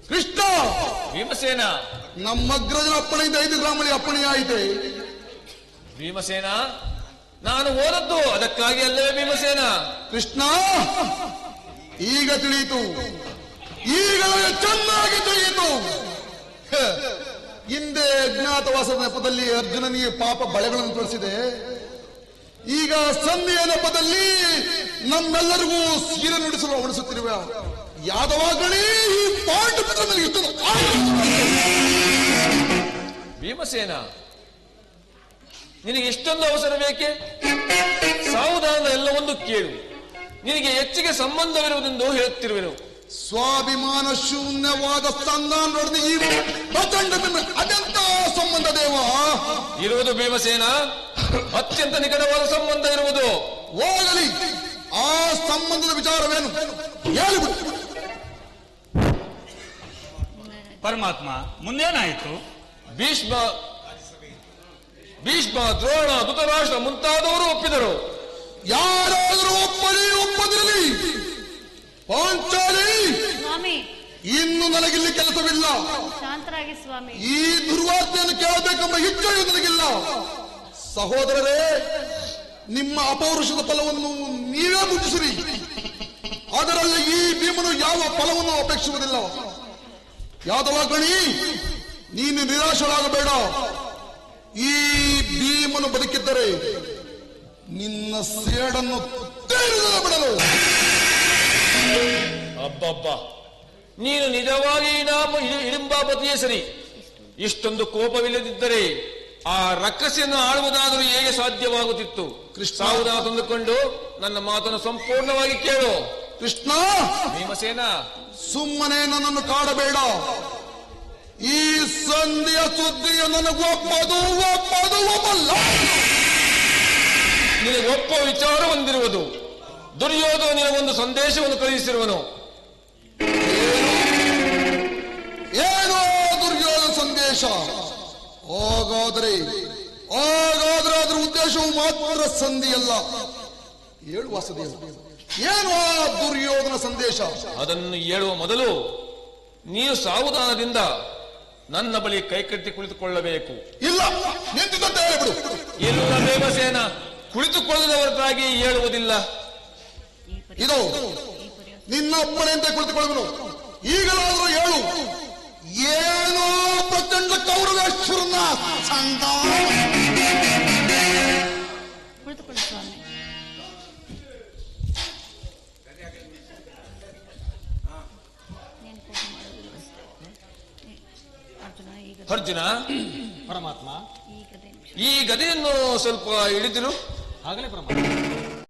ಕೃಷ್ಣ, ಭೀಮಸೇನ, ನಮ್ಮ ಅಗ್ರಜನ ಅಪ್ಪಣೆಯಿಂದ 5 ಗ್ರಾಮಳಿ ಅಪ್ಪಣೆ ಆಯಿತೆ. ಭೀಮಸೇನ, ನಾನು ಓದದ್ದು ಅದಕ್ಕಾಗಿ ಅಲ್ಲವೇ ಭೀಮಸೇನ? ಕೃಷ್ಣ, ಈಗ ತಿಳಿಯಿತು, ಈಗ ಚೆನ್ನಾಗಿ ತಿಳಿಯಿತು. ಹಿಂದೆ ಅಜ್ಞಾತವಾಸದ ನೆಪದಲ್ಲಿ ಅರ್ಜುನನಿಗೆ ಪಾಪ ಬಳೆಗಳನ್ನು ತೋರಿಸಿದೆ. ಈಗ ಸಂಧಿಯ ನೆಪದಲ್ಲಿ ನಮ್ಮೆಲ್ಲರಿಗೂ ಸೀರೆ ನುಡಿಸಲು ಅವಣಿಸುತ್ತಿರುವ ಯಾದವಾಗಣಿ ಈ ಪಾಂಡುಪುತ್ರ ಮೇಲೆ ಇಷ್ಟು ಭೀಮಸೇನ, ನಿನಗೆ ಇಷ್ಟೊಂದು ಅವಸರ ಬೇಕೆ? ಸಾವಧಾನ ಎಲ್ಲವೊಂದು ಕೇಳು. ನಿನಗೆ ಹೆಚ್ಚಿಗೆ ಸಂಬಂಧವಿರುವುದೆಂದು ಹೇಳುತ್ತಿರುವೆನು. ಸ್ವಾಭಿಮಾನ ಶೂನ್ಯವಾದ ಸಂಧಾನದೊಡನೆ ಈ ಪ್ರಚಂಡ ಅದೆಂತ ಸಂಬಂಧ ದೇವ ಇರುವುದು ಭೀಮಸೇನ? ಅತ್ಯಂತ ನಿಕಟವಾದ ಸಂಬಂಧ ಇರುವುದು. ಹೋಗಲಿ, ಆ ಸಂಬಂಧದ ವಿಚಾರವೇನು ಹೇಳಿಬಿಡು. ಪರಮಾತ್ಮ, ಮುಂದೇನಾಯಿತು? ಭೀಷ್ಮ, ದ್ರೋಣ, ಧೃತರಾಷ್ಟ್ರ ಮುಂತಾದವರು ಒಪ್ಪಿದರು. ಯಾರಾದರೂ ಒಪ್ಪದಿರಲಿ. ಪಾಂಚಾಲಿ, ಸ್ವಾಮಿ, ಇನ್ನು ನನಗಿಲ್ಲಿ ಕೆಲಸವಿಲ್ಲ. ಶಾಂತರಾಗಿ ಸ್ವಾಮಿ. ಈ ದುರ್ವಾರ್ತೆಯನ್ನು ಕೇಳಬೇಕೆಂಬ ಇಚ್ಛೆಯೂ ನನಗಿಲ್ಲ. ಸಹೋದರರೇ, ನಿಮ್ಮ ಅಪೌರುಷದ ಫಲವನ್ನು ನೀವೇ ಮುಟ್ಟಿಸಿರಿ. ಅದರಲ್ಲಿ ಈ ಭೀಮನು ಯಾವ ಫಲವನ್ನು ಅಪೇಕ್ಷಿಸುವುದಿಲ್ಲ. ಯಾದವಾಗಣಿ, ನೀನು ನಿರಾಶರಾಗಬೇಡ. ಈ ಭೀಮನು ಬದುಕಿದ್ದರೆ ನಿನ್ನ ಸೇಡನ್ನು ಬಿಡಲು. ಅಬ್ಬಬ್ಬ, ನೀನು ನಿಜವಾಗಿ ಇಡಿಂಬಾಪತಿಯೇ ಸರಿ. ಇಷ್ಟೊಂದು ಕೋಪವಿಲ್ಲದಿದ್ದರೆ ಆ ರಕ್ಕಸಿಯನ್ನು ಆಳುವುದಾದರೂ ಹೇಗೆ ಸಾಧ್ಯವಾಗುತ್ತಿತ್ತು? ಸಾವುದಾನ ತಂದುಕೊಂಡು ನನ್ನ ಮಾತನ್ನು ಸಂಪೂರ್ಣವಾಗಿ ಕೇಳು. ಕೃಷ್ಣ, ಭೀಮಸೇನ, ಸುಮ್ಮನೆ ನನ್ನನ್ನು ಕಾಡಬೇಡ. ಈ ಸಂಧಿಯ ಸುದ್ದಿಯ ನನಗೆ ಒಪ್ಪಲ್ಲ. ನಿನಗೆ ಒಪ್ಪುವ ವಿಚಾರ ಹೊಂದಿರುವುದು. ದುರ್ಯೋಧನ ನಿನಗೊಂದು ಸಂದೇಶವನ್ನು ಕಳುಹಿಸಿರುವನು. ಏನೋ ದುರ್ಯೋಧನ ಸಂದೇಶ? ಹಾಗಾದ್ರೆ ಅದರ ಉದ್ದೇಶವು ಮಾತ್ರ ಸಂಧಿಯಲ್ಲ. ಹೇಳು ವಾಸುದೇವ, ಏನು ಆ ದುರ್ಯೋಧನ ಸಂದೇಶ? ಅದನ್ನು ಹೇಳುವ ಮೊದಲು ನೀನು ಸಾವಧಾನದಿಂದ ನನ್ನ ಬಳಿ ಕೈಕಟ್ಟಿ ಕುಳಿತುಕೊಳ್ಳಬೇಕು. ಇಲ್ಲ, ನಿಂತಿದ್ದಂತೆ ಹೇಳಿಬಿಡು. ಇಲ್ಲ ಭೀಮಸೇನ, ಕುಳಿತುಕೊಳ್ಳದ ಹೊರತಾಗಿ ಹೇಳುವುದಿಲ್ಲ. ಇದು ನಿನ್ನ ಅಪ್ಪಣೆಯಂತೆ ಕುಳಿತುಕೊಳ್ಳುವನು. ಈಗಲಾದರೂ ಹೇಳು, ಏನೋ ಪ್ರಚಂಡ ಕೌರವೇಶ್ವರನ ಚಂದ. ಕುಳಿತುಕೊಳ್ಳಿ ಸ್ವಾಮಿ. ಅರ್ಜುನ, ಪರಮಾತ್ಮ, ಈ ಕಥೆ ಈ ಗದೆಯನ್ನು ಸ್ವಲ್ಪ ಹಿಡಿದಿರು. ಆಗಲೇ ಪರಮಾತ್ಮ.